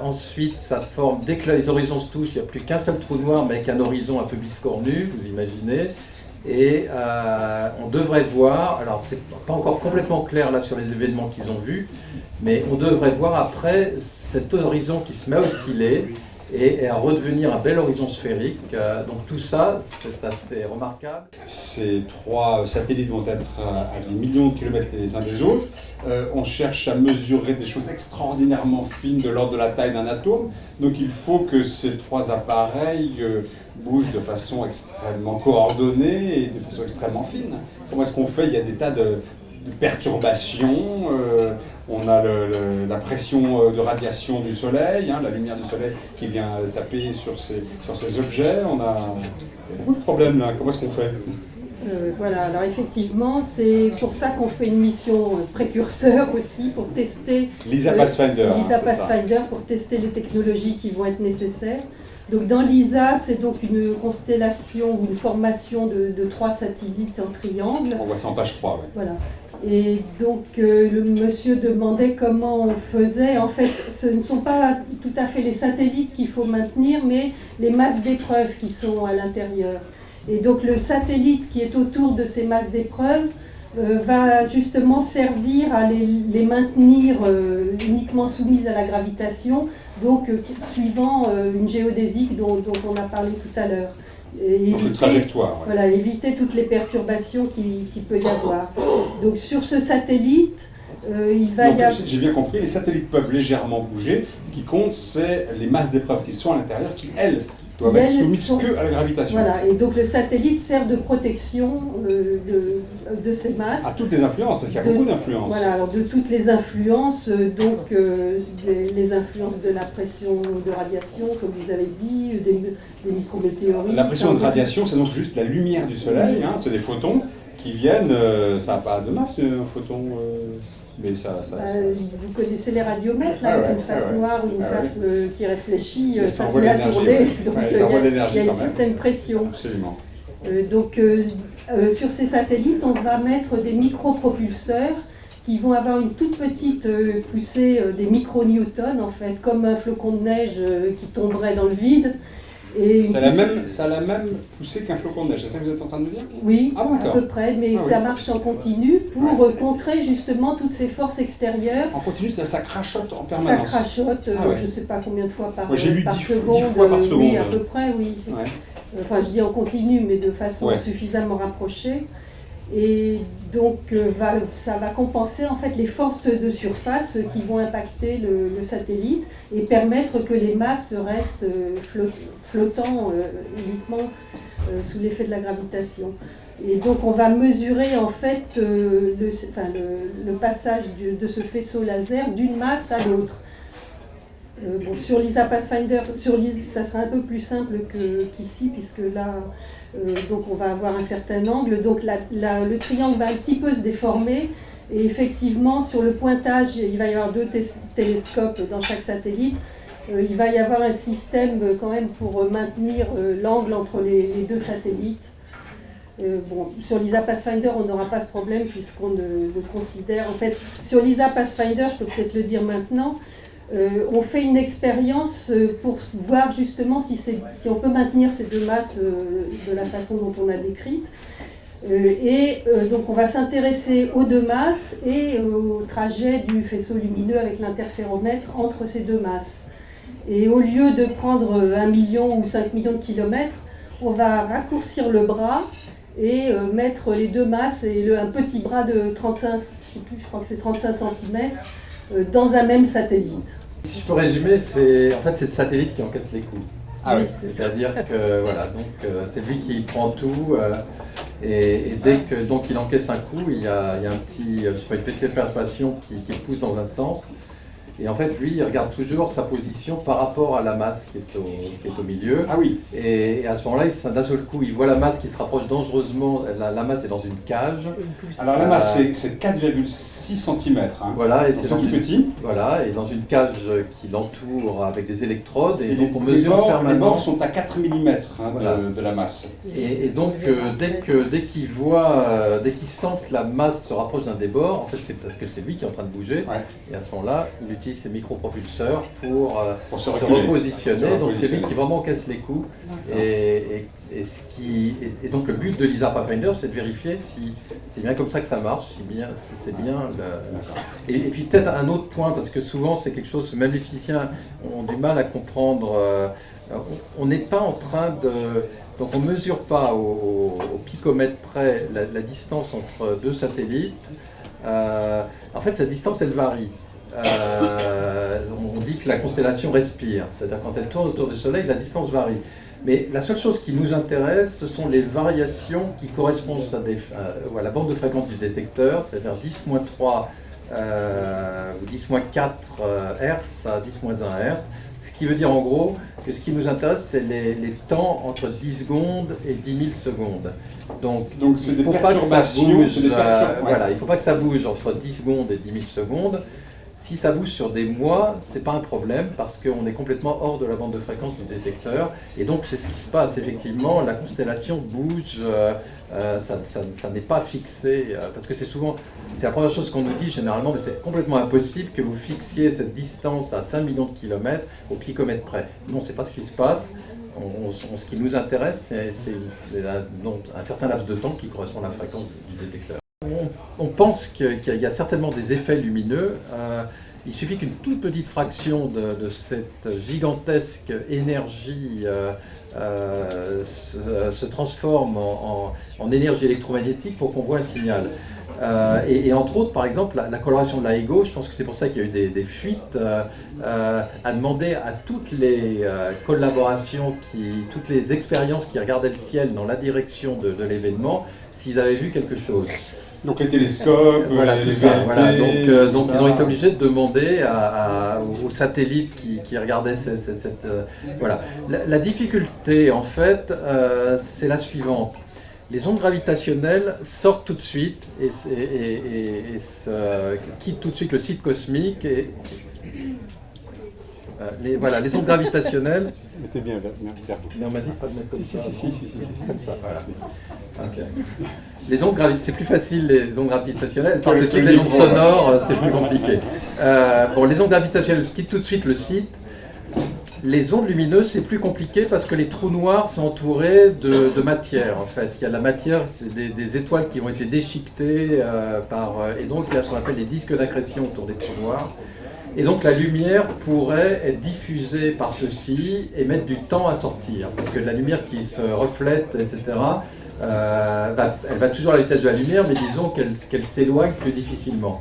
Ensuite, ça forme, dès que les horizons se touchent, il n'y a plus qu'un seul trou noir, mais avec un horizon un peu biscornu, vous imaginez. Et on devrait voir, alors c'est pas encore complètement clair là sur les événements qu'ils ont vus, mais on devrait voir après cet horizon qui se met à osciller et à redevenir un bel horizon sphérique. Donc tout ça, c'est assez remarquable. Ces trois satellites vont être à des millions de kilomètres les uns des autres. On cherche à mesurer des choses extraordinairement fines de l'ordre de la taille d'un atome. Donc il faut que ces trois appareils bougent de façon extrêmement coordonnée et de façon extrêmement fine. Comment est-ce qu'on fait? Il y a des tas de perturbations. On a la pression de radiation du soleil, la lumière du soleil qui vient taper sur ces objets. Il y a beaucoup de problèmes là. Comment est-ce qu'on fait? Voilà, alors effectivement, c'est pour ça qu'on fait une mission précurseur aussi, pour tester l'ESA Pathfinder. l'ESA Pathfinder, pour tester les technologies qui vont être nécessaires. Donc dans l'ESA, c'est donc une constellation ou une formation de 3 satellites en triangle. On voit ça en page 3, oui. Voilà. Et donc le monsieur demandait comment on faisait. En fait, ce ne sont pas tout à fait les satellites qu'il faut maintenir, mais les masses d'épreuves qui sont à l'intérieur. Et donc le satellite qui est autour de ces masses d'épreuves va justement servir à les maintenir uniquement soumises à la gravitation, donc suivant une géodésique dont on a parlé tout à l'heure. Donc une trajectoire. Ouais. Voilà, éviter toutes les perturbations qu'il peut y avoir. Donc sur ce satellite, il va y avoir... J'ai bien compris, les satellites peuvent légèrement bouger. Ce qui compte, c'est les masses d'épreuves qui sont à l'intérieur, qui, elles, doivent être soumises que à la gravitation. Voilà, et donc le satellite sert de protection de ces masses. À toutes les influences, parce qu'il y a beaucoup d'influences. Voilà, alors de toutes les influences, donc les influences de la pression de radiation, comme vous avez dit, des micrométéorites. La pression de radiation, c'est donc juste la lumière du soleil, hein, c'est des photons qui viennent, ça n'a pas de masse un photon, mais ça... Vous connaissez les radiomètres, là, Ah ouais, avec une face noire ou une face qui réfléchit, mais ça ça se met à tourner, donc ouais, ça envoie de l'énergie il y a une quand même. certaine pression. Absolument. Sur ces satellites, on va mettre des micropropulseurs qui vont avoir une toute petite poussée, des micronewtons en fait, comme un flocon de neige qui tomberait dans le vide. Et ça a la même poussée qu'un flocon de neige, c'est ça que vous êtes en train de me dire? Oui, ah, à peu près, mais ça marche en continu pour contrer justement toutes ces forces extérieures. En continu, ça crachote en permanence. Ça crachote, je ne sais pas combien de fois par, j'ai lu par 10 seconde. fois par seconde. Oui, à peu près, oui. Ouais. Enfin, je dis en continu, mais de façon suffisamment rapprochée. Et donc, ça va compenser en fait les forces de surface qui vont impacter le satellite et permettre que les masses restent flottant uniquement sous l'effet de la gravitation. Et donc, on va mesurer en fait le passage de ce faisceau laser d'une masse à l'autre. Sur l'ISA Pathfinder, ça sera un peu plus simple qu'ici, puisque là, donc on va avoir un certain angle. Donc le triangle va un petit peu se déformer. Et effectivement, sur le pointage, il va y avoir 2 télescopes dans chaque satellite. Il va y avoir un système quand même pour maintenir l'angle entre les 2 satellites. Sur l'ISA Pathfinder, on n'aura pas ce problème puisqu'on le considère... En fait, sur l'ISA Pathfinder, je peux peut-être le dire maintenant, on fait une expérience pour voir justement si on peut maintenir ces 2 masses de la façon dont on a décrite. Donc on va s'intéresser aux 2 masses et au trajet du faisceau lumineux avec l'interféromètre entre ces 2 masses. Et au lieu de prendre 1 million ou 5 millions de kilomètres, on va raccourcir le bras et mettre les 2 masses et un petit bras de 35, je crois que c'est 35 cm, dans un même satellite. Si je peux résumer, c'est le satellite qui encaisse les coups. Ah oui, c'est-à-dire que voilà, donc c'est lui qui prend tout et dès que donc il encaisse un coup, il y a une petite perturbation qui pousse dans un sens. Et en fait, lui, il regarde toujours sa position par rapport à la masse qui est au milieu. Ah oui. Et à ce moment-là, d'un seul coup, il voit la masse qui se rapproche dangereusement. La masse est dans une cage. Alors la masse, c'est 4,6 cm. Hein. Voilà, et c'est tout petit. Voilà, et dans une cage qui l'entoure avec des électrodes. Et donc on les mesure permanemment. Les bords sont à 4 mm de la masse. Et donc dès qu'il sent que la masse se rapproche d'un des bords, en fait c'est parce que c'est lui qui est en train de bouger. Ouais. Et à ce moment-là, il utilise ses micropropulseurs pour se repositionner. Donc c'est lui qui vraiment casse les coups. Et donc le but de l'ISA Pathfinder, c'est de vérifier si c'est bien comme ça que ça marche, si c'est bien. Et puis peut-être un autre point, parce que souvent c'est quelque chose que même les physiciens ont du mal à comprendre. On n'est pas en train de... Donc on ne mesure pas au picomètre près la distance entre 2 satellites. En fait, cette distance, elle varie. On dit que la constellation respire, c'est-à-dire quand elle tourne autour du Soleil, la distance varie. Mais la seule chose qui nous intéresse, ce sont les variations qui correspondent à la bande de fréquence du détecteur, c'est-à-dire 10-3 ou 10-4 Hz à 10-1 Hz. Ce qui veut dire en gros que ce qui nous intéresse, c'est les temps entre 10 secondes et 10 000 secondes. Donc c'est il des ne faut pas que ça bouge. Voilà, il ne faut pas que ça bouge entre 10 secondes et 10 000 secondes. Si ça bouge sur des mois, ce n'est pas un problème parce qu'on est complètement hors de la bande de fréquence du détecteur. Et donc c'est ce qui se passe, effectivement, la constellation bouge, ça n'est pas fixé. Parce que c'est la première chose qu'on nous dit généralement, mais c'est complètement impossible que vous fixiez cette distance à 5 millions de kilomètres au picomètre près. Non, ce n'est pas ce qui se passe. Ce qui nous intéresse, c'est un certain laps de temps qui correspond à la fréquence du détecteur. On pense qu'il y a certainement des effets lumineux. Il suffit qu'une toute petite fraction de cette gigantesque énergie se transforme en énergie électromagnétique pour qu'on voit un signal. Et entre autres, par exemple, la coloration de la LIGO, je pense que c'est pour ça qu'il y a eu des fuites, a demandé à toutes les collaborations, toutes les expériences qui regardaient le ciel dans la direction de l'événement, s'ils avaient vu quelque chose. Donc les télescopes, voilà, les ça, voilà. VLT, Donc ça. ils ont été obligés de demander aux satellites qui regardaient voilà. La difficulté, en fait, c'est la suivante. Les ondes gravitationnelles sortent tout de suite et quittent tout de suite le site cosmique. Les ondes gravitationnelles. Mettez bien vers vous. Mais on m'a dit pas de mettre comme ça. Si. Comme ça, voilà. Okay. Les ondes c'est plus facile, les ondes gravitationnelles. Par contre, les ondes sonores, c'est plus compliqué. Les ondes gravitationnelles quittent tout de suite le site. Les ondes lumineuses, c'est plus compliqué parce que les trous noirs sont entourés de matière, en fait. Il y a la matière, c'est des étoiles qui ont été déchiquetées et donc il y a ce qu'on appelle des disques d'accrétion autour des trous noirs. Et donc la lumière pourrait être diffusée par ceux-ci et mettre du temps à sortir. Parce que la lumière qui se reflète, etc., elle va toujours à la vitesse de la lumière, mais disons qu'elle s'éloigne plus difficilement.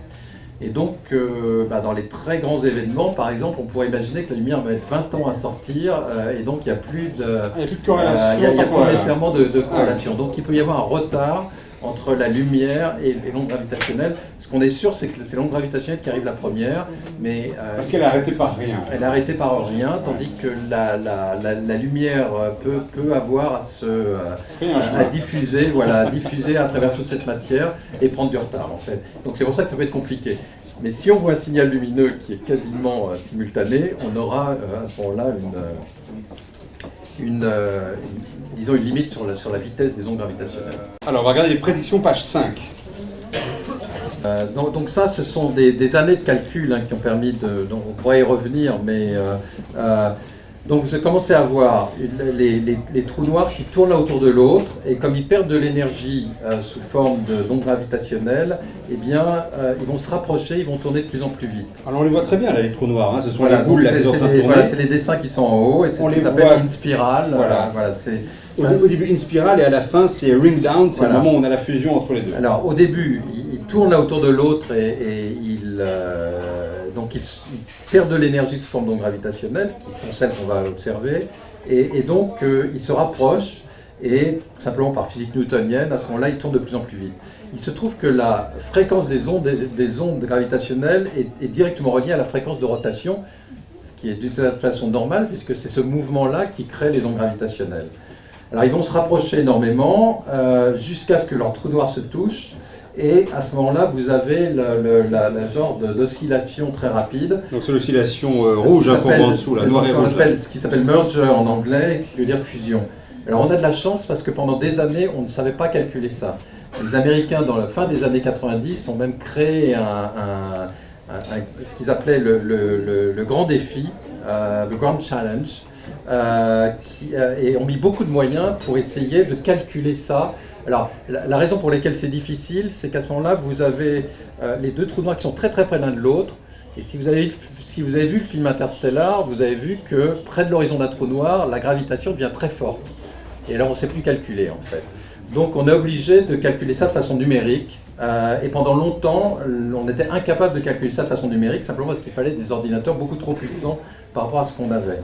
Et donc, dans les très grands événements, par exemple, on pourrait imaginer que la lumière va mettre 20 ans à sortir, et donc il n'y a plus de corrélation. Il n'y a plus nécessairement de corrélation. Donc il peut y avoir un retard entre la lumière et l'onde gravitationnelle. Ce qu'on est sûr, c'est que c'est l'onde gravitationnelle qui arrive la première, mais parce qu'elle est arrêtée par rien. Elle est arrêtée par rien, tandis que la lumière peut avoir à diffuser, diffuser à travers toute cette matière et prendre du retard, en fait. Donc c'est pour ça que ça peut être compliqué. Mais si on voit un signal lumineux qui est quasiment simultané, on aura à ce moment-là une limite sur la vitesse des ondes gravitationnelles. Alors, on va regarder les prédictions, page 5. Donc ça, ce sont des années de calcul qui ont permis donc on pourrait y revenir, mais donc vous commencez à voir les trous noirs qui tournent l'un autour de l'autre, et comme ils perdent de l'énergie sous forme d'ondes gravitationnelles, eh bien ils vont se rapprocher, ils vont tourner de plus en plus vite. Alors on les voit très bien là, les trous noirs, hein. Ce sont les boules là, qui sont en train de tourner. Voilà, c'est les dessins qui sont en haut, et c'est ce qui s'appelle une spirale. Au début une spirale et à la fin c'est ring down, c'est le moment où on a la fusion entre les deux. Alors au début, ils tournent l'un autour de l'autre et ils perdent de l'énergie sous forme d'ondes gravitationnelles, qui sont celles qu'on va observer, et donc ils se rapprochent, et simplement par physique newtonienne, à ce moment-là, ils tournent de plus en plus vite. Il se trouve que la fréquence des ondes gravitationnelles est directement reliée à la fréquence de rotation, ce qui est d'une certaine façon normal, puisque c'est ce mouvement-là qui crée les ondes gravitationnelles. Alors ils vont se rapprocher énormément jusqu'à ce que leur trou noir se touche, et à ce moment-là vous avez la genre d'oscillation très rapide. Donc c'est l'oscillation rouge qu'on voit en dessous, la noire et rouge. Ce qui s'appelle merger en anglais, ce qui veut dire fusion. Alors on a de la chance parce que pendant des années on ne savait pas calculer ça. Les Américains, dans la fin des années 90, ont même créé ce qu'ils appelaient le grand défi, the Grand Challenge, et ont mis beaucoup de moyens pour essayer de calculer ça. Alors, la raison pour laquelle c'est difficile, c'est qu'à ce moment-là, vous avez les deux trous noirs qui sont très très près l'un de l'autre. Et si vous avez vu le film Interstellar, vous avez vu que près de l'horizon d'un trou noir, la gravitation devient très forte. Et alors, on ne sait plus calculer, en fait. Donc, on est obligé de calculer ça de façon numérique. Et pendant longtemps, on était incapable de calculer ça de façon numérique, simplement parce qu'il fallait des ordinateurs beaucoup trop puissants par rapport à ce qu'on avait.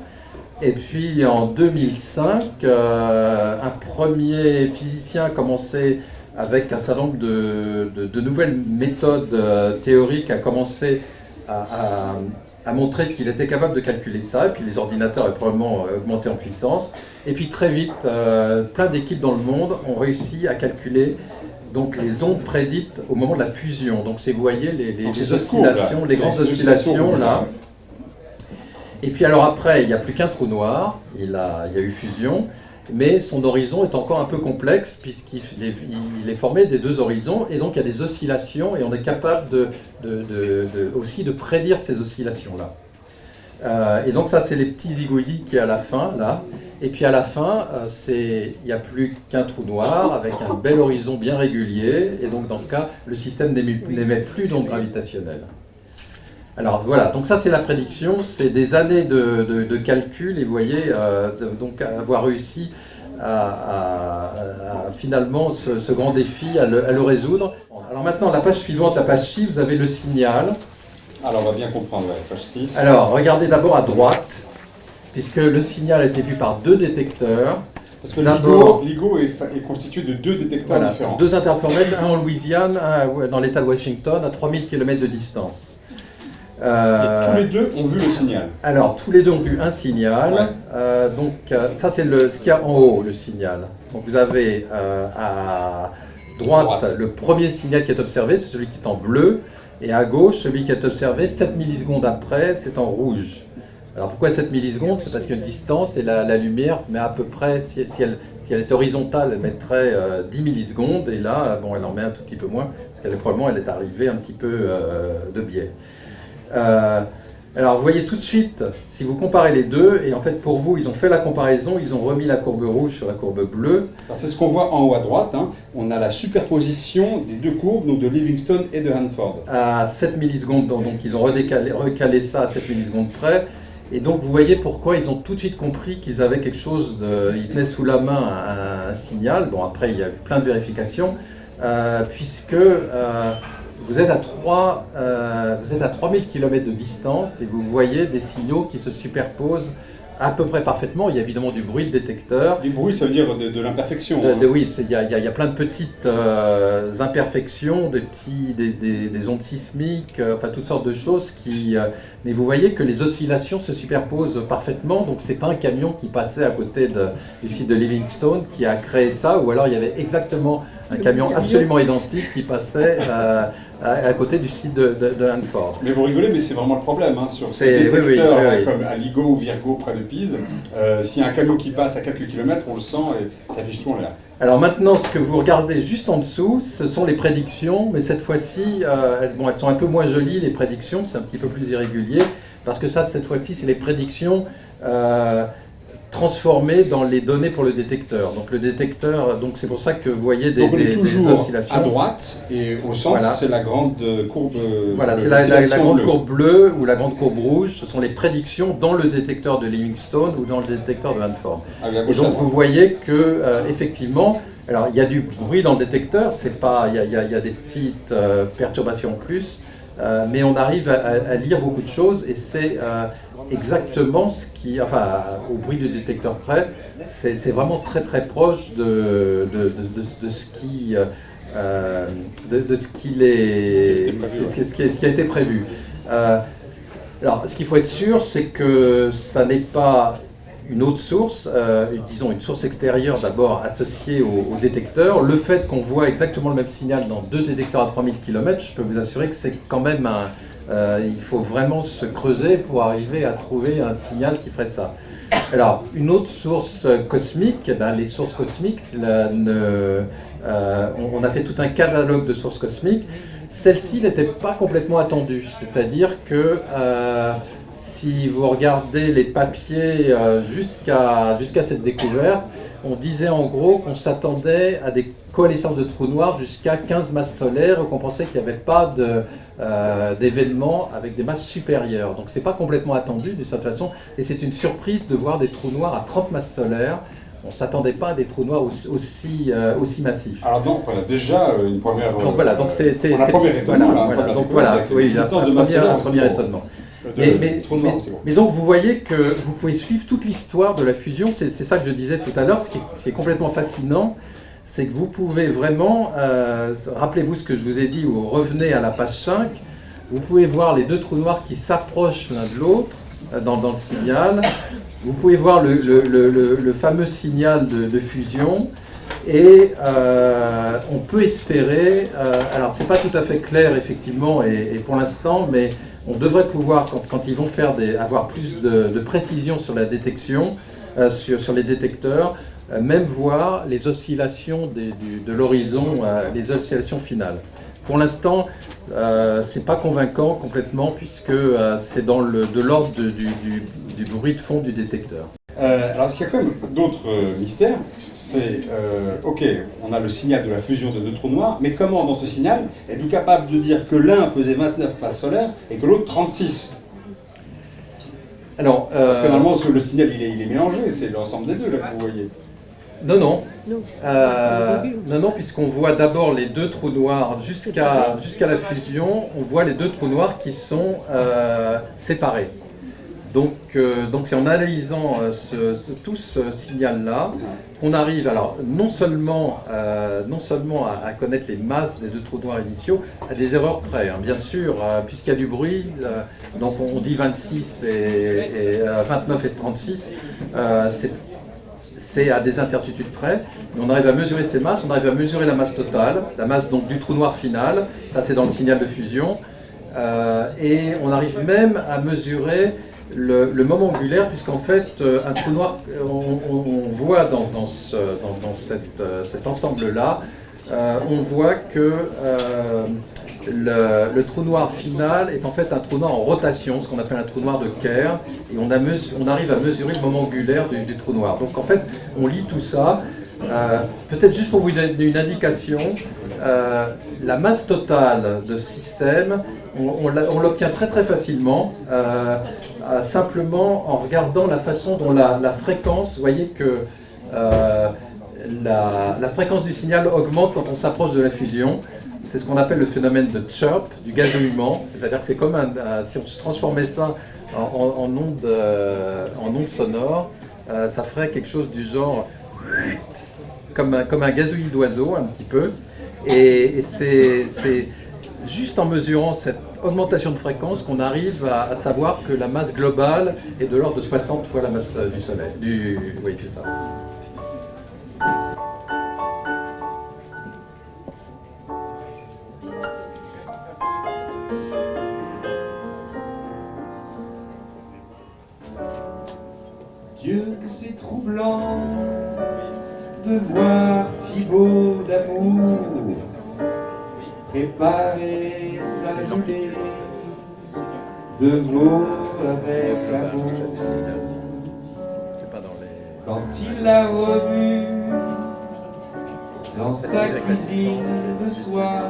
Et puis en 2005, un premier physicien a commencé avec un certain nombre de nouvelles méthodes théoriques, a commencé à montrer qu'il était capable de calculer ça, et puis les ordinateurs avaient probablement augmenté en puissance. Et puis très vite, plein d'équipes dans le monde ont réussi à calculer donc, les ondes prédites au moment de la fusion. Donc vous voyez les oscillations, les grandes oscillations là. Et puis alors après, il n'y a plus qu'un trou noir, il y a eu fusion, mais son horizon est encore un peu complexe puisqu'il est formé des deux horizons, et donc il y a des oscillations, et on est capable aussi de prédire ces oscillations-là. Et donc ça, c'est les petits zigouillis qui est à la fin, là, Et puis à la fin, il n'y a plus qu'un trou noir avec un bel horizon bien régulier. Et donc dans ce cas, le système n'émet plus d'ondes gravitationnelles. Alors voilà, donc ça c'est la prédiction, c'est des années de calcul et vous voyez, donc avoir réussi à finalement ce grand défi, à le résoudre. Alors maintenant, la page suivante, la page 6, vous avez le signal. Alors on va bien comprendre, ouais, page 6. Alors regardez d'abord à droite, puisque le signal a été vu par 2 détecteurs. Parce que d'abord, LIGO est constitué de 2 détecteurs différents. 2 interféromètres, un en Louisiane, un dans l'état de Washington, à 3000 km de distance. Et tous les 2 ont vu le signal. Alors, tous les 2 ont vu un signal. Ouais. Ça, c'est ce qu'il y a en haut, le signal. Donc, vous avez à droite le premier signal qui est observé, c'est celui qui est en bleu. Et à gauche, celui qui est observé 7 millisecondes après, c'est en rouge. Alors, pourquoi 7 millisecondes? C'est parce qu'il y a une distance et la lumière met à peu près, si elle est horizontale, elle mettrait 10 millisecondes. Et là, bon, elle en met un tout petit peu moins, parce qu'elle probablement elle est arrivée un petit peu de biais. Alors vous voyez tout de suite, si vous comparez les deux, et en fait pour vous, ils ont fait la comparaison, ils ont remis la courbe rouge sur la courbe bleue. C'est ce qu'on voit en haut à droite, hein. On a la superposition des 2 courbes, donc de Livingstone et de Hanford. À 7 millisecondes, donc ils ont recalé ça à 7 millisecondes près. Et donc vous voyez pourquoi ils ont tout de suite compris qu'ils avaient quelque chose ils tenaient sous la main un signal. Bon après il y a eu plein de vérifications, puisque vous êtes à 3000 km de distance et vous voyez des signaux qui se superposent à peu près parfaitement. Il y a évidemment du bruit de détecteur. Du bruit, ça veut dire de l'imperfection. Oui, il y a plein de petites imperfections, des ondes sismiques, enfin toutes sortes de choses mais vous voyez que les oscillations se superposent parfaitement. Donc c'est pas un camion qui passait à côté du site de Livingstone qui a créé ça, ou alors il y avait exactement un camion absolument identique qui passait à côté du site de Hanford. Mais vous rigolez, mais c'est vraiment le problème, hein, sur ces détecteurs comme à Ligo ou Virgo près de Pise. S'il y a un camion qui passe à quelques kilomètres, on le sent et ça fiche tout en l'air. Alors maintenant, ce que vous regardez juste en dessous, ce sont les prédictions, mais cette fois-ci, elles sont un peu moins jolies, les prédictions, c'est un petit peu plus irrégulier, parce que ça, cette fois-ci, c'est les prédictions transformées dans les données pour le détecteur. Donc le détecteur, donc c'est pour ça que vous voyez des oscillations. À droite et au centre, voilà. C'est la grande courbe. Voilà, c'est la grande courbe bleue ou la grande courbe rouge. Ce sont les prédictions dans le détecteur de Livingstone ou dans le détecteur de Hanford. Et donc vous voyez que effectivement, alors il y a du bruit dans le détecteur. C'est pas, il y a des petites perturbations en plus. Mais on arrive à lire beaucoup de choses et c'est exactement ce qui, enfin au bruit du détecteur près, c'est vraiment très très proche de ce qui a été prévu. Alors ce qu'il faut être sûr, c'est que ça n'est pas une autre source, disons une source extérieure d'abord associée au détecteur. Le fait qu'on voit exactement le même signal dans 2 détecteurs à 3000 km, je peux vous assurer que c'est quand même il faut vraiment se creuser pour arriver à trouver un signal qui ferait ça. Alors, une autre source cosmique, les sources cosmiques, on a fait tout un catalogue de sources cosmiques. Celle-ci n'était pas complètement attendue, c'est-à-dire que si vous regardez les papiers jusqu'à cette découverte, on disait en gros qu'on s'attendait à des coalescences de trous noirs jusqu'à 15 masses solaires, et qu'on pensait qu'il n'y avait pas d'événements avec des masses supérieures. Donc c'est pas complètement attendu d'une certaine façon, et c'est une surprise de voir des trous noirs à 30 masses solaires. On ne s'attendait pas à des trous noirs aussi massifs. Alors donc voilà, déjà une première... Donc voilà, donc c'est un premier étonnement. Un premier étonnement. Mais donc vous voyez que vous pouvez suivre toute l'histoire de la fusion, c'est ça que je disais tout à l'heure, ce qui est complètement fascinant, c'est que vous pouvez vraiment, rappelez-vous ce que je vous ai dit, ou revenez à la page 5, vous pouvez voir les 2 trous noirs qui s'approchent l'un de l'autre dans le signal, vous pouvez voir le fameux signal de fusion, et on peut espérer, alors c'est pas tout à fait clair effectivement, et pour l'instant, mais on devrait pouvoir, quand ils vont avoir plus de précision sur la détection, sur les détecteurs, même voir les oscillations de l'horizon, les oscillations finales. Pour l'instant, c'est pas convaincant complètement, puisque c'est de l'ordre du bruit de fond du détecteur. Alors, il y a quand même d'autres mystères. C'est, ok, on a le signal de la fusion de deux trous noirs, mais comment, dans ce signal, êtes-vous capable de dire que l'un faisait 29 masses solaires et que l'autre 36? Alors, Parce que normalement, le signal, il est mélangé, c'est l'ensemble des deux, là, que vous voyez. non, non. Non. Non, puisqu'on voit d'abord les deux trous noirs jusqu'à la fusion, on voit les deux trous noirs qui sont séparés. Donc c'est en analysant tout ce signal-là qu'on arrive, alors non seulement à connaître les masses des deux trous noirs initiaux, à des erreurs près, hein. Bien sûr, puisqu'il y a du bruit, donc on dit 26 et 29 et 36, c'est à des incertitudes près, mais on arrive à mesurer ces masses, on arrive à mesurer la masse totale, la masse donc du trou noir final, ça c'est dans le signal de fusion, et on arrive même à mesurer le moment angulaire, puisqu'en fait un trou noir, on voit dans cet ensemble-là, on voit que le trou noir final est en fait un trou noir en rotation, ce qu'on appelle un trou noir de Kerr, et on arrive à mesurer le moment angulaire du trou noir. Donc en fait, on lit tout ça. Peut-être juste pour vous donner une indication, la masse totale de ce système, on l'obtient très très facilement, simplement en regardant la façon dont la fréquence, vous voyez que la fréquence du signal augmente quand on s'approche de la fusion. C'est ce qu'on appelle le phénomène de chirp, du gazouillement, c'est-à-dire que c'est comme si on se transformait ça en onde sonore, ça ferait quelque chose du genre comme un gazouillis d'oiseau un petit peu, et c'est juste en mesurant cette augmentation de fréquence qu'on arrive à savoir que la masse globale est de l'ordre de 60 fois la masse du Soleil. Oui, c'est ça. Dieu, que c'est troublant de voir Thibaut d'amour préparer sa gelée de veau avec l'amour. Quand il la remue dans sa cuisine le soir,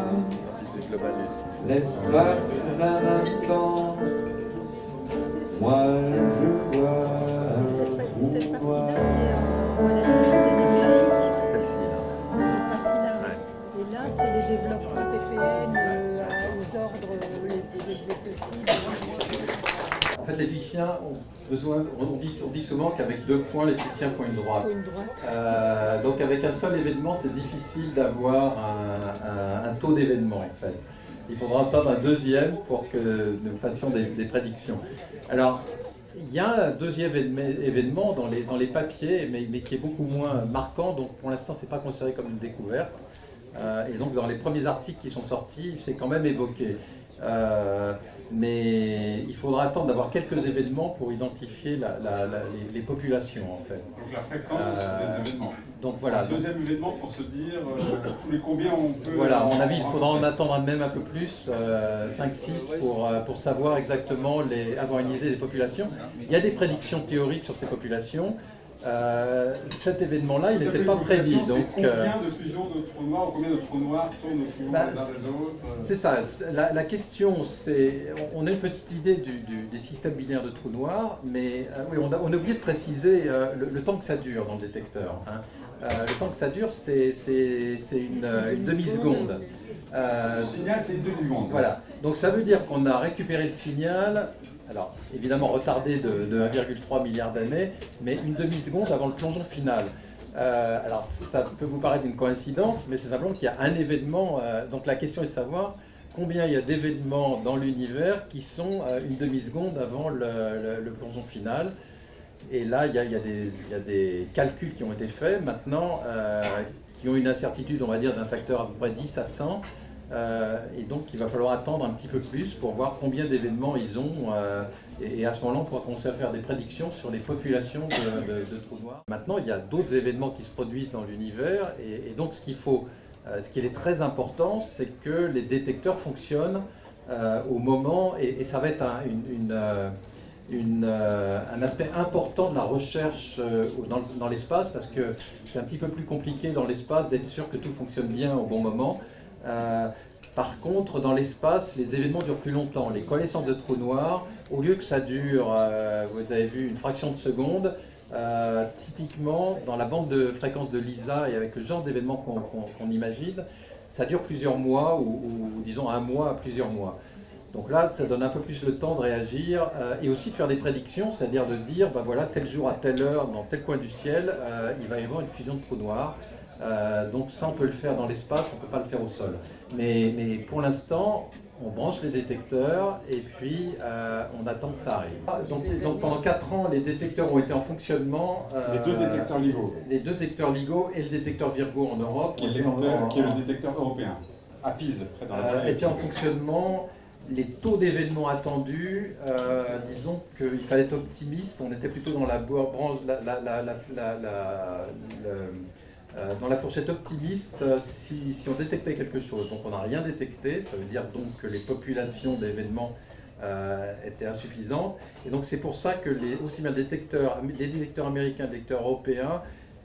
l'espace d'un instant, moi je vois. C'est cette partie-là qui est en relativité numérique. Celle-ci. Cette partie-là. Et là, c'est les développements PPN aux ordres les élevés possibles. En fait, les physiciens ont besoin, on dit souvent qu'avec 2 points, les physiciens font une droite. Donc avec un seul événement, c'est difficile d'avoir un taux d'événement en fait. Il faudra attendre un deuxième pour que nous fassions des prédictions. Alors, il y a un deuxième événement dans les papiers, mais qui est beaucoup moins marquant, donc pour l'instant c'est pas considéré comme une découverte. Et donc dans les premiers articles qui sont sortis, c'est quand même évoqué. Mais il faudra attendre d'avoir quelques événements pour identifier les populations en fait. Donc la fréquence des événements. Donc voilà. Un deuxième événement pour se dire tous les combien on peut... Voilà, à mon avis, il faudra en attendre même un peu plus, 5-6, pour savoir exactement, avoir une idée des populations. Il y a des prédictions théoriques sur ces populations. Cet événement-là, il n'était pas prédit. Donc, combien de fusions de trous noirs ou combien de trous noirs tournent autour les uns des autres? C'est ça. La question, c'est... On a une petite idée des systèmes binaires de trous noirs, mais oui, on a oublié de préciser le temps que ça dure dans le détecteur. Hein. Le temps que ça dure, c'est une demi-seconde. Le signal, c'est une demi-seconde. Voilà. Donc ça veut dire qu'on a récupéré le signal, alors évidemment retardé de 1,3 milliard d'années, mais une demi-seconde avant le plongeon final. Alors ça peut vous paraître une coïncidence, mais c'est simplement qu'il y a un événement. Donc la question est de savoir combien il y a d'événements dans l'univers qui sont une demi-seconde avant le plongeon final. Et là, il y a des calculs qui ont été faits maintenant, qui ont une incertitude, on va dire, d'un facteur à peu près 10 à 100. Et donc, il va falloir attendre un petit peu plus pour voir combien d'événements ils ont. Et à ce moment-là, on pourra commencer à faire des prédictions sur les populations de trous noirs. Maintenant, il y a d'autres événements qui se produisent dans l'univers. Et donc, ce qui est très important, c'est que les détecteurs fonctionnent au moment, et ça va être un aspect important de la recherche dans l'espace, parce que c'est un petit peu plus compliqué dans l'espace d'être sûr que tout fonctionne bien au bon moment. Par contre, dans l'espace, les événements durent plus longtemps. Les connaissances de trous noirs, au lieu que ça dure, vous avez vu, une fraction de seconde, typiquement, dans la bande de fréquence de LISA et avec le genre d'événements qu'on imagine, ça dure plusieurs mois, ou disons un mois à plusieurs mois. Donc là, ça donne un peu plus le temps de réagir et aussi de faire des prédictions, c'est-à-dire de dire, ben voilà, tel jour à telle heure, dans tel coin du ciel, il va y avoir une fusion de trous noirs. Donc ça, on peut le faire dans l'espace, on ne peut pas le faire au sol. Mais pour l'instant, on branche les détecteurs et puis on attend que ça arrive. Donc pendant 4 ans, les détecteurs ont été en fonctionnement. Les 2 détecteurs LIGO. Les 2 détecteurs LIGO et le détecteur Virgo en Europe. Qui est le détecteur européen, à Pise, près dans la étaient en fonctionnement. Les taux d'événements attendus, disons qu'il fallait être optimiste, on était plutôt dans la branche, dans la fourchette optimiste si on détectait quelque chose. Donc on n'a rien détecté, ça veut dire donc que les populations d'événements étaient insuffisantes. Et donc c'est pour ça que aussi bien les détecteurs américains, les détecteurs européens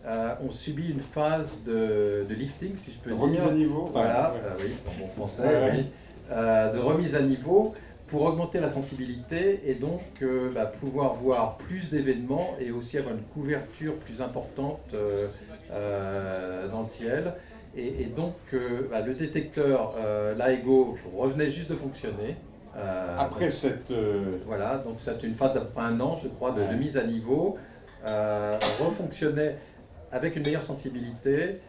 ont subi une phase de lifting, si je peux dire. Remise à niveau. Voilà, oui, en bon français, oui. De remise à niveau pour augmenter la sensibilité et donc pouvoir voir plus d'événements et aussi avoir une couverture plus importante dans le ciel. Et donc le détecteur LIGO revenait juste de fonctionner. Après cette... Voilà, donc c'est une phase d'après un an, je crois, de mise à niveau. Refonctionnait avec une meilleure sensibilité.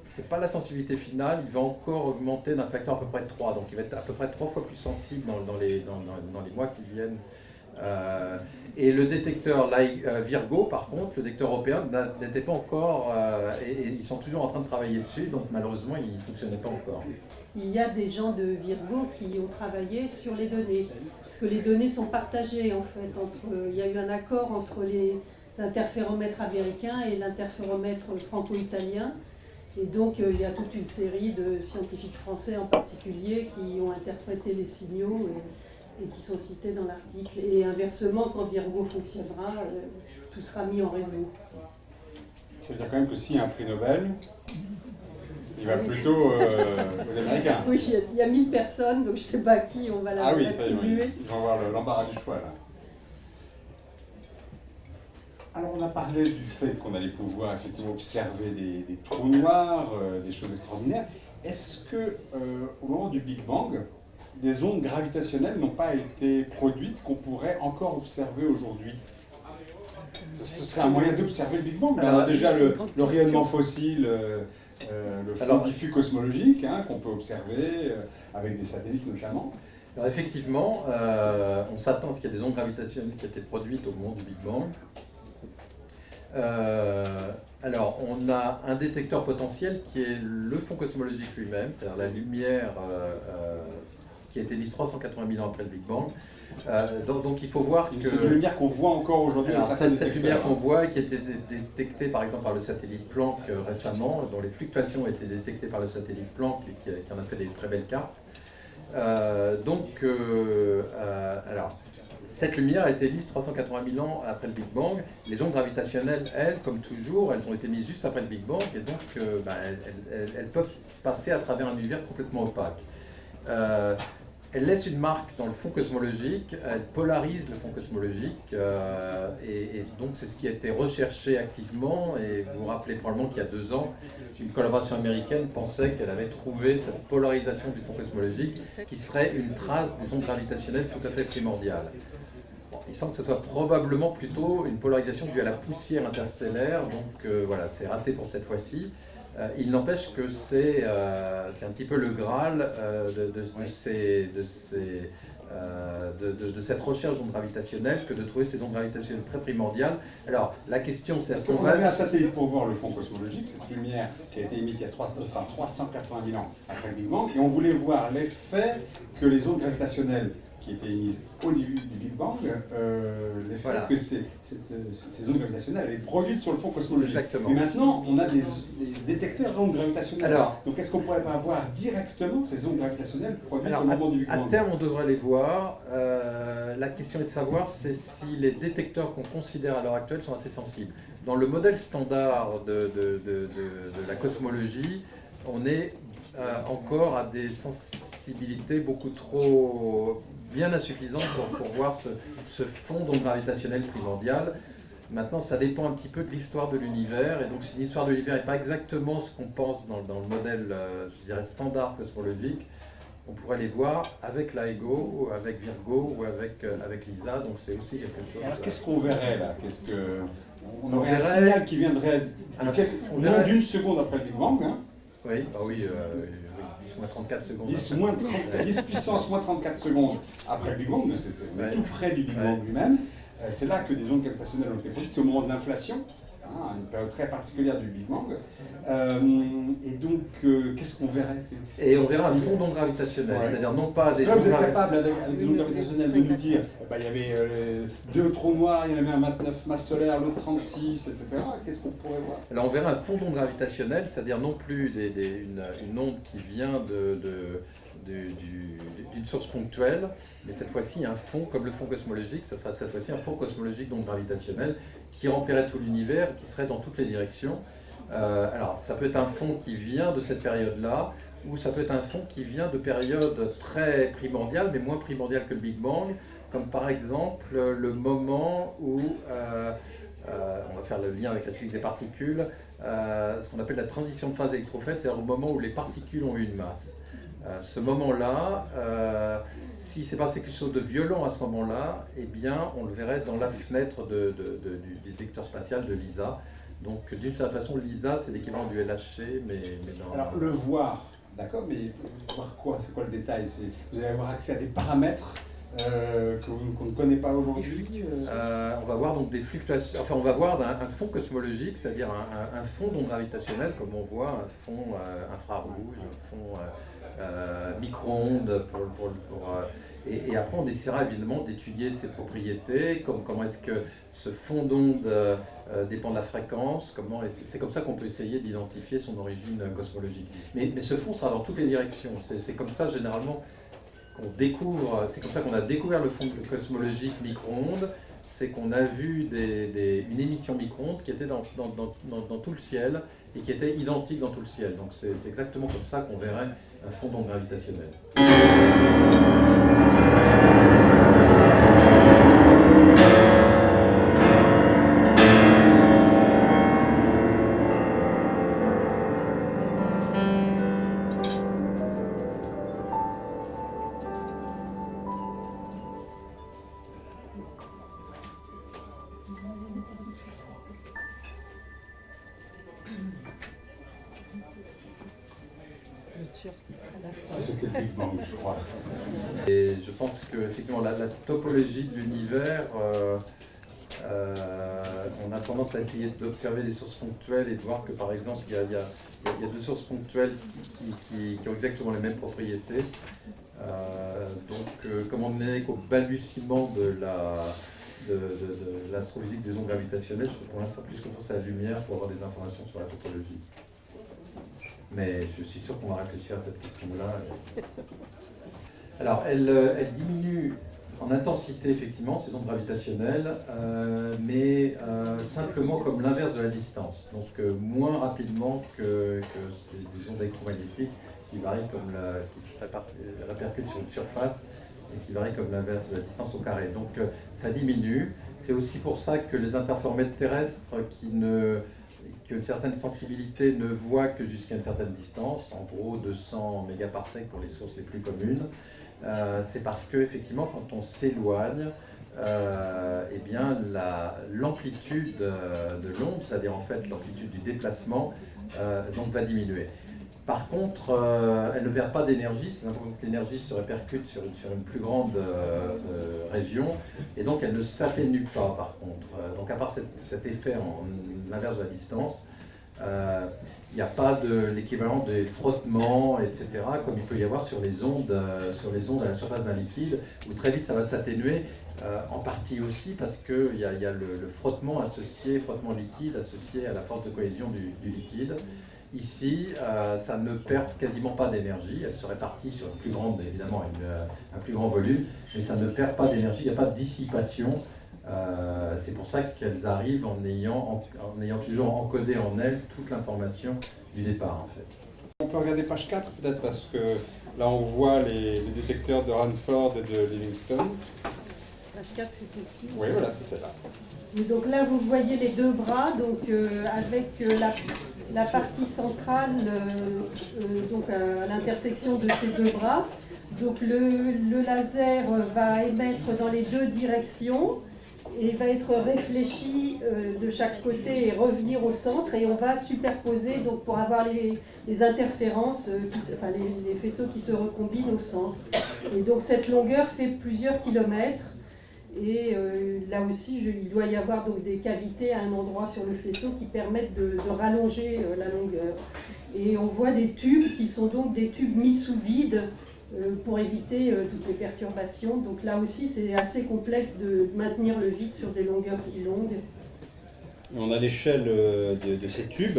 C'est pas la sensibilité finale, il va encore augmenter d'un facteur à peu près 3, donc il va être à peu près 3 fois plus sensible dans les mois qui viennent. Et le détecteur Virgo, par contre, le détecteur européen, n'était pas encore, et ils sont toujours en train de travailler dessus, donc malheureusement il ne fonctionnait pas encore. Il y a des gens de Virgo qui ont travaillé sur les données, parce que les données sont partagées en fait. Il y a eu un accord entre les interféromètres américains et l'interféromètre franco-italien. Et donc il y a toute une série de scientifiques français en particulier qui ont interprété les signaux et qui sont cités dans l'article. Et inversement, quand Virgo fonctionnera, tout sera mis en réseau. Ça veut dire quand même que s'il y a un prix Nobel, il va plutôt aux Américains. Oui, il y a 1000 personnes, donc je ne sais pas à qui on va l'attribuer. Ah oui, ça y est, ils vont avoir l'embarras du choix là. Alors on a parlé du fait qu'on allait pouvoir effectivement observer des trous noirs, des choses extraordinaires. Est-ce que au moment du Big Bang, des ondes gravitationnelles n'ont pas été produites qu'on pourrait encore observer aujourd'hui? Ce serait un moyen d'observer le Big Bang. On a déjà le rayonnement fossile, le fond diffus cosmologique qu'on peut observer avec des satellites notamment. Alors effectivement, on s'attend à ce qu'il y ait des ondes gravitationnelles qui aient été produites au moment du Big Bang. Alors, on a un détecteur potentiel qui est le fond cosmologique lui-même, c'est-à-dire la lumière qui a été émise 380 000 ans après le Big Bang. Donc il faut voir que... C'est une lumière qu'on voit encore aujourd'hui. Cette lumière qu'on voit, qui a été détectée par exemple par le satellite Planck récemment, dont les fluctuations ont été détectées par le satellite Planck et qui en a fait des très belles cartes. Alors, cette lumière a été émise 380 000 ans après le Big Bang. Les ondes gravitationnelles, elles, comme toujours, elles ont été mises juste après le Big Bang et donc elles peuvent passer à travers un univers complètement opaque. Elles laissent une marque dans le fond cosmologique, elles polarisent le fond cosmologique et donc c'est ce qui a été recherché activement. Et vous vous rappelez probablement qu'il y a 2 ans, une collaboration américaine pensait qu'elle avait trouvé cette polarisation du fond cosmologique qui serait une trace des ondes gravitationnelles tout à fait primordiale. Bon, il semble que ce soit probablement plutôt une polarisation due à la poussière interstellaire, donc voilà, c'est raté pour cette fois-ci. Il n'empêche que c'est un petit peu le Graal de cette recherche d'ondes gravitationnelles que de trouver ces ondes gravitationnelles très primordiales. Alors, la question c'est... Parce qu'on avait un satellite pour voir le fond cosmologique, cette lumière qui a été émise il y a 380 000 ans après le Big Bang, et on voulait voir l'effet que les ondes gravitationnelles qui était émise au début du Big Bang, l'effet Voilà. que ces ondes gravitationnelles avaient produites sur le fond cosmologique. Exactement. Et maintenant, on a des détecteurs à ondes gravitationnelles. Alors, donc est-ce qu'on pourrait pas voir directement ces ondes gravitationnelles produites alors au moment du Big à Bang? terme, on devrait les voir. La question est de savoir c'est si les détecteurs qu'on considère à l'heure actuelle sont assez sensibles. Dans le modèle standard de la cosmologie, on est encore à des sensibilités beaucoup trop bien insuffisantes pour voir ce fond d'onde gravitationnelle primordial. Maintenant, ça dépend un petit peu de l'histoire de l'univers, et donc si l'histoire de l'univers n'est pas exactement ce qu'on pense dans le modèle, je dirais, standard cosmologique, on pourrait les voir avec LIGO, ou avec Virgo, ou avec LISA, donc c'est aussi quelque chose... Alors qu'est-ce qu'on verrait là? On aurait un verrait signal qui viendrait on moins verrait- d'une seconde après le Big Bang, hein? Oui, 10-34 secondes. 10 puissance moins 34 secondes après le Big Bang, on est Ouais. tout près du Big Ouais. Bang lui-même. C'est là que des ondes gravitationnelles ont été produites, c'est au moment de l'inflation, une période très particulière du Big Bang. Et donc, qu'est-ce qu'on verrait? Et on verra un fond d'onde gravitationnelle, Ouais. c'est-à-dire non pas Parce des que là, vous êtes ondes capable, avec des ondes gravitationnelles, de nous dire il y avait 2 trous noirs, il y en avait un 29 masses solaires, l'autre 36, etc. Qu'est-ce qu'on pourrait voir? Alors on verra un fond d'onde gravitationnelle, c'est-à-dire non plus une onde qui vient d'une source ponctuelle, mais cette fois-ci un fond comme le fond cosmologique, ça sera cette fois-ci un fond cosmologique d'onde gravitationnelle qui remplirait tout l'univers, qui serait dans toutes les directions. Alors ça peut être un fond qui vient de cette période-là, ou ça peut être un fond qui vient de périodes très primordiales, mais moins primordiales que le Big Bang, comme par exemple le moment où, on va faire le lien avec la physique des particules, ce qu'on appelle la transition de phase électrofaible, c'est-à-dire au moment où les particules ont eu une masse. Ce moment-là, si c'est passé quelque chose de violent à ce moment-là, eh bien, on le verrait dans la fenêtre du détecteur spatial de LISA. Donc, d'une certaine façon, LISA, c'est l'équivalent du LHC, mais dans... Alors, le voir, d'accord, mais voir quoi? C'est quoi le détail? Vous allez avoir accès à des paramètres qu'on ne connaît pas aujourd'hui. On va voir donc des fluctuations, enfin on va voir un fond cosmologique, c'est-à-dire un fond d'onde gravitationnelle, comme on voit un fond infrarouge, un fond micro-ondes, et après on essaiera évidemment d'étudier ses propriétés, comment est-ce que ce fond d'onde dépend de la fréquence, c'est comme ça qu'on peut essayer d'identifier son origine cosmologique. Mais ce fond sera dans toutes les directions, c'est comme ça généralement qu'on découvre, c'est comme ça qu'on a découvert le fond cosmologique micro-ondes, c'est qu'on a vu une émission micro-ondes qui était dans tout le ciel et qui était identique dans tout le ciel. Donc c'est exactement comme ça qu'on verrait un fond d'onde gravitationnelle. Ça, c'était le Big Bang, je crois. Et je pense que effectivement la topologie de l'univers, on a tendance à essayer d'observer des sources ponctuelles et de voir que par exemple il y a deux sources ponctuelles qui ont exactement les mêmes propriétés. Donc comme on n'est qu'au balbutiement de l'astrophysique des ondes gravitationnelles, je peux pour l'instant plus confiance à la lumière pour avoir des informations sur la topologie. Mais je suis sûr qu'on va réfléchir à cette question-là. Alors, elle diminue en intensité, effectivement, ces ondes gravitationnelles, mais simplement comme l'inverse de la distance. Donc, moins rapidement que des ondes électromagnétiques qui varient qui se répercutent sur une surface et qui varient comme l'inverse de la distance au carré. Donc, ça diminue. C'est aussi pour ça que les interféromètres terrestres qui ont une certaine sensibilité ne voient que jusqu'à une certaine distance, en gros 200 mégaparsecs pour les sources les plus communes. C'est parce que effectivement, quand on s'éloigne, eh bien l'amplitude de l'onde, c'est-à-dire en fait l'amplitude du déplacement, donc va diminuer. Par contre, elle ne perd pas d'énergie, c'est simplement que l'énergie se répercute sur une plus grande région, et donc elle ne s'atténue pas par contre. Donc à part cet effet en l'inverse de la distance, il n'y a pas de l'équivalent des frottements, etc., comme il peut y avoir sur les ondes à la surface d'un liquide, où très vite ça va s'atténuer, en partie aussi parce qu'il y a le frottement liquide associé à la force de cohésion du liquide. Ici, ça ne perd quasiment pas d'énergie, elle se répartit sur une plus grande, évidemment, un plus grand volume, mais ça ne perd pas d'énergie, il n'y a pas de dissipation. C'est pour ça qu'elles arrivent en ayant toujours encodé en elles toute l'information du départ, en fait. On peut regarder page 4 peut-être, parce que là on voit les détecteurs de Ranford et de Livingstone. Page 4, c'est celle-ci. Oui, voilà, c'est celle-là. Donc là, vous voyez les deux bras, donc avec la partie centrale, donc à l'intersection de ces deux bras. Donc le laser va émettre dans les deux directions et va être réfléchi de chaque côté et revenir au centre, et on va superposer donc pour avoir les interférences, les faisceaux qui se recombinent au centre. Et donc cette longueur fait plusieurs kilomètres. Et là aussi, il doit y avoir donc des cavités à un endroit sur le faisceau qui permettent de rallonger la longueur. Et on voit des tubes qui sont donc des tubes mis sous vide pour éviter toutes les perturbations. Donc là aussi, c'est assez complexe de maintenir le vide sur des longueurs si longues. On a l'échelle de ces tubes.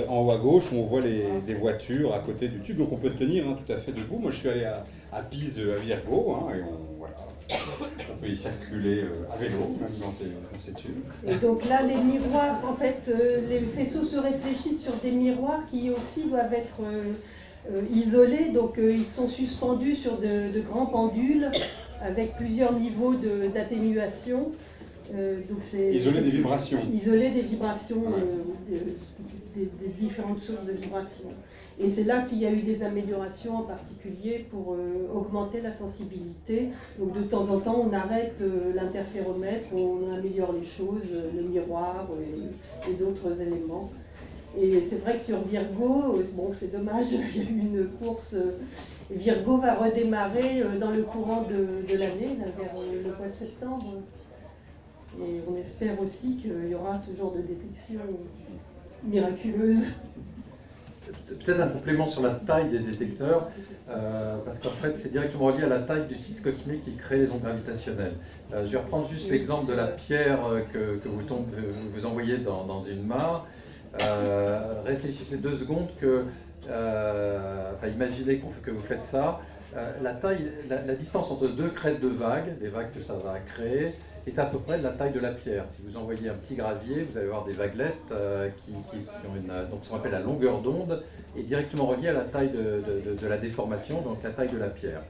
En haut à gauche, on voit des voitures à côté du tube, donc on peut tenir tout à fait debout. Moi, je suis allé à Pise, à Virgo, et on peut y circuler à vélo, même dans ces tubes. Et donc là, les miroirs, en fait, les faisceaux se réfléchissent sur des miroirs qui aussi doivent être isolés. Donc ils sont suspendus sur de grands pendules avec plusieurs niveaux d'atténuation. Isoler des vibrations. Isoler des vibrations, des différentes sources de vibrations. Et c'est là qu'il y a eu des améliorations, en particulier pour augmenter la sensibilité. Donc de temps en temps, on arrête l'interféromètre, on améliore les choses, le miroir et d'autres éléments. Et c'est vrai que sur Virgo, bon, c'est dommage, il y a eu une course. Virgo va redémarrer dans le courant de l'année, vers le mois de septembre. Et on espère aussi qu'il y aura ce genre de détection miraculeuse. Peut-être un complément sur la taille des détecteurs, parce qu'en fait c'est directement relié à la taille du site cosmique qui crée les ondes gravitationnelles. Je vais reprendre juste l'exemple de la pierre que vous envoyez dans une mare. Réfléchissez 2 secondes imaginez que vous faites ça. La distance entre 2 crêtes de vagues, les vagues que ça va créer, est à peu près de la taille de la pierre. Si vous envoyez un petit gravier, vous allez avoir des vaguelettes qui sont donc ce qu'on appelle la longueur d'onde, est directement reliée à la taille de la déformation, donc la taille de la pierre.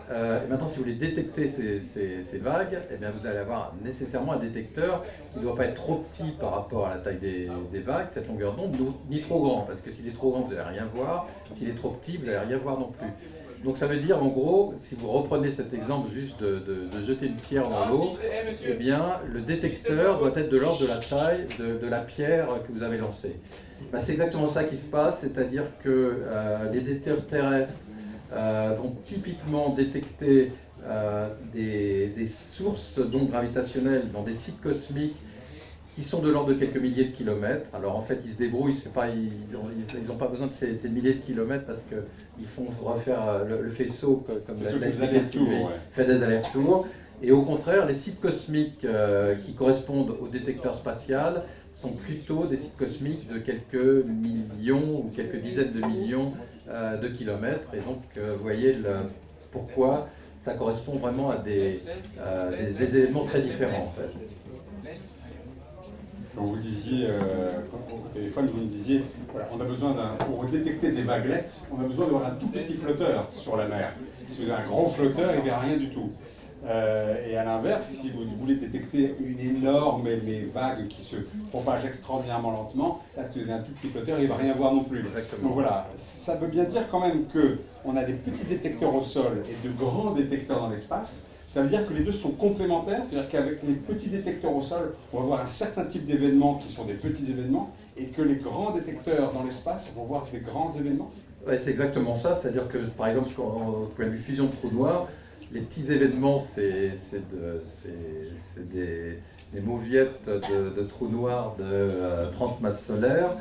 Et maintenant, si vous voulez détecter ces vagues, eh bien, vous allez avoir nécessairement un détecteur qui ne doit pas être trop petit par rapport à la taille des vagues, cette longueur d'onde, ni trop grand, parce que s'il est trop grand, vous n'allez rien voir. S'il est trop petit, vous n'allez rien voir non plus. Donc ça veut dire, en gros, si vous reprenez cet exemple juste de jeter une pierre dans l'eau, eh bien, le détecteur doit être de l'ordre de la taille de la pierre que vous avez lancée. Ben, c'est exactement ça qui se passe, c'est-à-dire que les détecteurs terrestres vont typiquement détecter des sources d'ondes gravitationnelles dans des sites cosmiques qui sont de l'ordre de quelques milliers de kilomètres. Alors en fait, ils se débrouillent, ils n'ont pas besoin de ces milliers de kilomètres parce qu'ils font refaire le faisceau comme la fait des allers-retours. Et au contraire, les sites cosmiques qui correspondent aux détecteurs spatials sont plutôt des sites cosmiques de quelques millions ou quelques dizaines de millions de kilomètres. Et donc, vous voyez pourquoi ça correspond vraiment à des éléments très différents en fait. Quand vous disiez, au téléphone, vous nous disiez, voilà, on a besoin pour détecter des vaguelettes, on a besoin d'avoir un tout petit flotteur sur la mer. Si vous avez un gros flotteur, il n'y a rien du tout. Et à l'inverse, si vous voulez détecter une énorme vague qui se propage extraordinairement lentement, là, si vous avez un tout petit flotteur, il ne va rien voir non plus. Exactement. Donc voilà, ça veut bien dire quand même qu'on a des petits détecteurs au sol et de grands détecteurs dans l'espace. Ça veut dire que les deux sont complémentaires, c'est-à-dire qu'avec les petits détecteurs au sol, on va voir un certain type d'événements qui sont des petits événements, et que les grands détecteurs dans l'espace vont voir des grands événements. Oui, c'est exactement ça, c'est-à-dire que par exemple, au point de vue fusion de trous noirs, les petits événements, c'est des mauviettes de trous noirs de 30 masses solaires.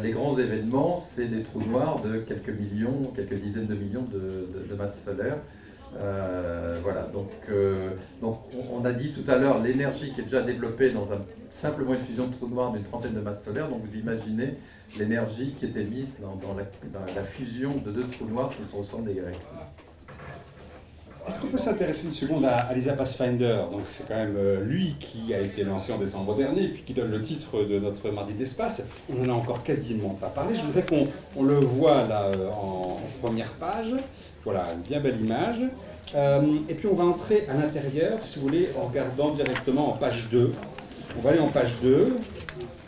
Les grands événements, c'est des trous noirs de quelques millions, quelques dizaines de millions de masses solaires. Voilà, donc on a dit tout à l'heure l'énergie qui est déjà développée dans simplement une fusion de trous noirs d'une trentaine de masses solaires. Donc vous imaginez l'énergie qui est émise dans la fusion de 2 trous noirs qui sont au centre des galaxies. Est-ce qu'on peut s'intéresser une seconde à Lisa Pathfinder? Donc c'est quand même lui qui a été lancé en décembre dernier et puis qui donne le titre de notre mardi d'espace. On n'en a encore quasiment pas parlé. Je voudrais qu'on le voit là en première page. Voilà, une bien belle image. Et puis on va entrer à l'intérieur, si vous voulez, en regardant directement en page 2. On va aller en page 2.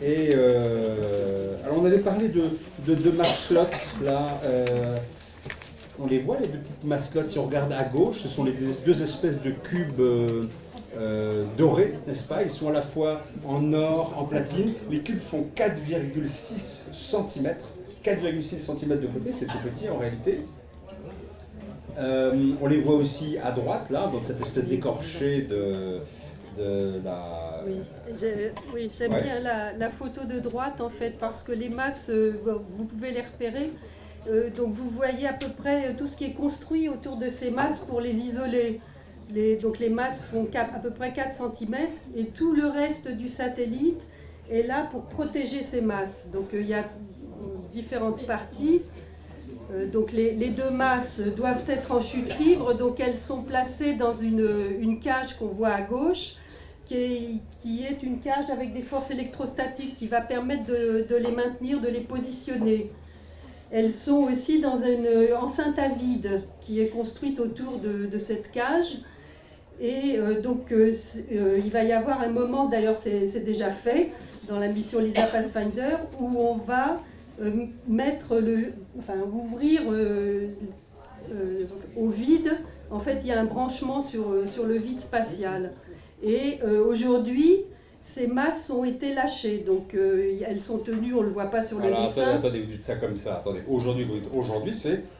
Et alors on avait parlé de maslots là. On les voit, les 2 petites maslots, si on regarde à gauche, ce sont les 2 espèces de cubes dorés, n'est-ce pas? Ils sont à la fois en or, en platine. Les cubes font 4,6 cm. 4,6 cm de côté, c'est tout petit en réalité. On les voit aussi à droite, là, dans cette espèce d'écorché de la... Oui, j'aime bien la photo de droite, en fait, parce que les masses, vous pouvez les repérer. Donc vous voyez à peu près tout ce qui est construit autour de ces masses pour les isoler. Donc les masses font à peu près 4 cm et tout le reste du satellite est là pour protéger ces masses. Donc il y a différentes parties. Donc les 2 masses doivent être en chute libre, donc elles sont placées dans une cage qu'on voit à gauche, qui est une cage avec des forces électrostatiques qui va permettre de les maintenir, de les positionner. Elles sont aussi dans une enceinte à vide qui est construite autour de cette cage. Et donc il va y avoir un moment, d'ailleurs c'est déjà fait dans la mission Lisa Pathfinder, où on va ouvrir au vide. En fait, il y a un branchement sur le vide spatial. Et aujourd'hui, ces masses ont été lâchées, donc elles sont tenues, on ne le voit pas sur le dessin. Attendez, vous dites ça comme ça. Attendez, aujourd'hui,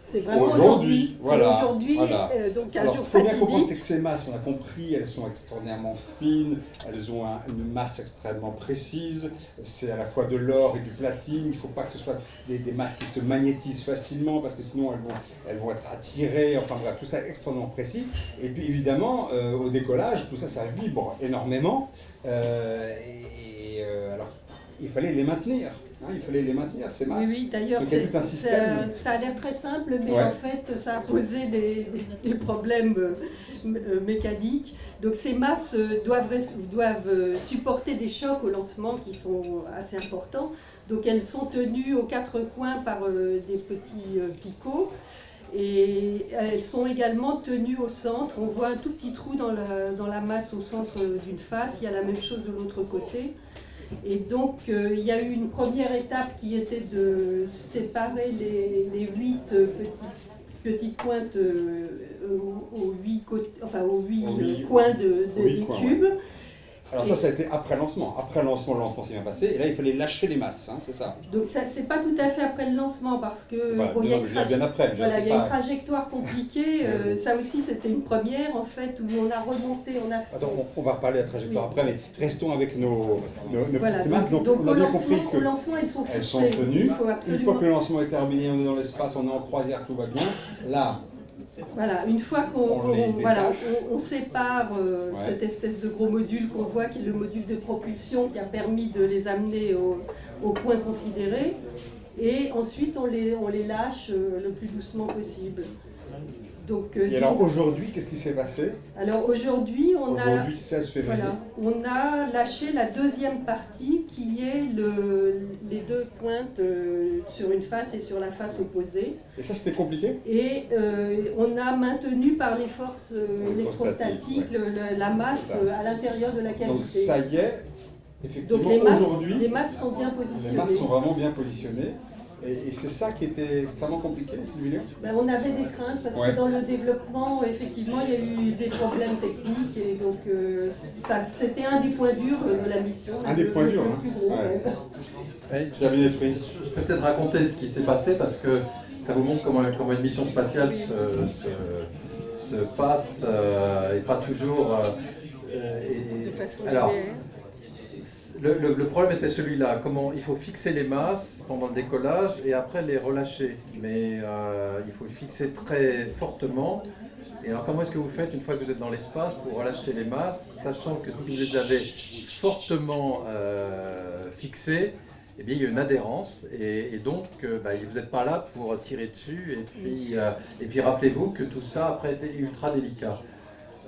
c'est vraiment aujourd'hui. Voilà. C'est aujourd'hui, voilà. Donc un Alors, jour ce qu'il faut bien fatidique. comprendre, c'est que ces masses, on a compris, elles sont extraordinairement fines, elles ont une masse extrêmement précise, c'est à la fois de l'or et du platine, il ne faut pas que ce soit des masses qui se magnétisent facilement, parce que sinon elles vont être attirées, enfin bref, tout ça est extrêmement précis. Et puis évidemment, au décollage, tout ça, ça vibre énormément. Alors, il fallait les maintenir. Il fallait les maintenir, ces masses. Oui, d'ailleurs, ça a l'air très simple, mais en fait, ça a posé des problèmes mécaniques. Donc, ces masses doivent supporter des chocs au lancement qui sont assez importants. Donc, elles sont tenues aux 4 coins par des petits picots. Et elles sont également tenues au centre. On voit un tout petit trou dans la masse au centre d'une face. Il y a la même chose de l'autre côté. Et donc, il y a eu une première étape qui était de séparer les 8 petites pointes aux 8 coins des cubes. Alors ça a été après le lancement. Après le lancement s'est bien passé. Et là, il fallait lâcher les masses, c'est ça. Donc, c'est pas tout à fait après le lancement, parce que voilà, il y a une trajectoire compliquée. Ça aussi, c'était une première, en fait, où on a remonté, Attends, on va reparler de la trajectoire après, mais restons avec nos petites masses. Donc on a bien compris que au lancement, elles sont tenues. Une fois que le lancement est terminé, on est dans l'espace, on est en croisière, tout va bien. Là, voilà, une fois qu'on sépare cette espèce de gros module qu'on voit, qui est le module de propulsion qui a permis de les amener au point considéré, et ensuite on les lâche le plus doucement possible. Donc, et alors aujourd'hui, qu'est-ce qui s'est passé? Alors aujourd'hui, 16 février. Voilà, on a lâché la deuxième partie qui est les 2 pointes sur une face et sur la face opposée. Et ça, c'était compliqué? Et on a maintenu par les forces électrostatiques la masse à l'intérieur de la cavité. Donc ça y est, effectivement, aujourd'hui, les masses sont bien positionnées. Les masses sont vraiment bien positionnées. Et c'est ça qui était extrêmement compliqué, Sylvie? On avait des craintes parce que dans le développement, effectivement, il y a eu des problèmes techniques et donc c'était un des points durs de la mission. Un des points durs, le plus gros. Je peux peut-être raconter ce qui s'est passé parce que ça vous montre comment une mission spatiale se passe et pas toujours. De façon linéaire. le problème était celui-là, comment il faut fixer les masses pendant le décollage et après les relâcher. Mais il faut fixer très fortement. Et alors comment est-ce que vous faites une fois que vous êtes dans l'espace pour relâcher les masses, sachant que si vous les avez fortement fixées, eh bien, il y a une adhérence et donc vous n'êtes pas là pour tirer dessus. Et puis rappelez-vous que tout ça après était ultra délicat.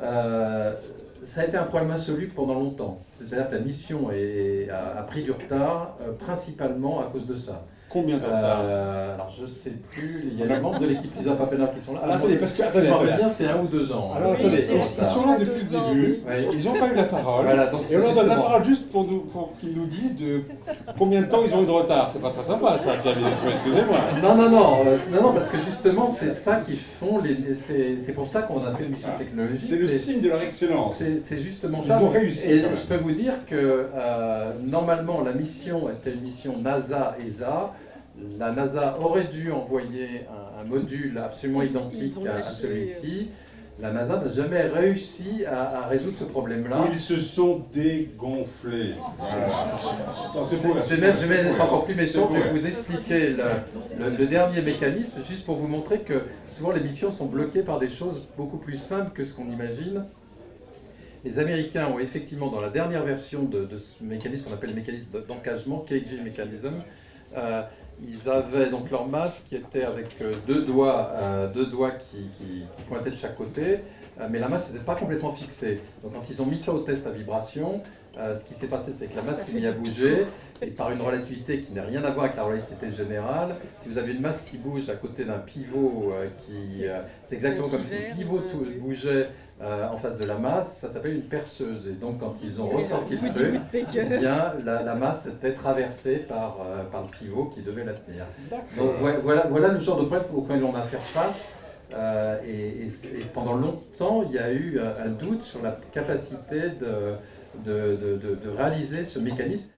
Ça a été un problème insoluble pendant longtemps. C'est-à-dire que la mission a pris du retard, principalement à cause de ça. Combien de retard? Alors je ne sais plus, il y a des membres de l'équipe Lisa Papenard qui sont là. Alors attendez, parce que... je me rappelle bien, c'est 1 ou 2 ans. Alors attendez, ils sont là depuis le début, ils n'ont pas eu la parole, voilà, donc et on leur donne la justement... parole juste pour qu'ils nous disent de combien de temps ils ont eu de retard. C'est pas très sympa ça, Pierre Bénétois, excusez-moi. Non, parce que justement c'est ça qu'ils font, c'est pour ça qu'on a fait une mission technologique. C'est le signe de leur excellence. C'est justement Ils ça. ont réussi. Et je peux vous dire que normalement la mission était une mission NASA-ESA. La NASA aurait dû envoyer un module absolument identique à celui-ci. La NASA n'a jamais réussi à résoudre ce problème-là. Ils se sont dégonflés. Voilà. Non, c'est beau, là, Je vais même être encore plus méchant, beau, je vais ouais. vous expliquer le dernier mécanisme, juste pour vous montrer que souvent les missions sont bloquées par des choses beaucoup plus simples que ce qu'on imagine. Les Américains ont effectivement, dans la dernière version de ce mécanisme qu'on appelle le mécanisme d'encagement, KG Mechanism, ils avaient donc leur masque qui était avec deux doigts qui pointaient de chaque côté, mais la masse n'était pas complètement fixée. Donc quand ils ont mis ça au test à vibration, ce qui s'est passé, c'est que la masse s'est mise à bouger, et par une relativité qui n'a rien à voir avec la relativité générale, si vous avez une masse qui bouge à côté d'un pivot, c'est exactement comme si le pivot bougeait en face de la masse, ça s'appelle une perceuse. Et donc quand ils ont ressorti le truc, eh bien, la masse était traversée par le pivot qui devait la tenir. Donc voilà le genre de problème auquel on a à faire face. Et pendant longtemps, il y a eu un doute sur la capacité de réaliser ce mécanisme.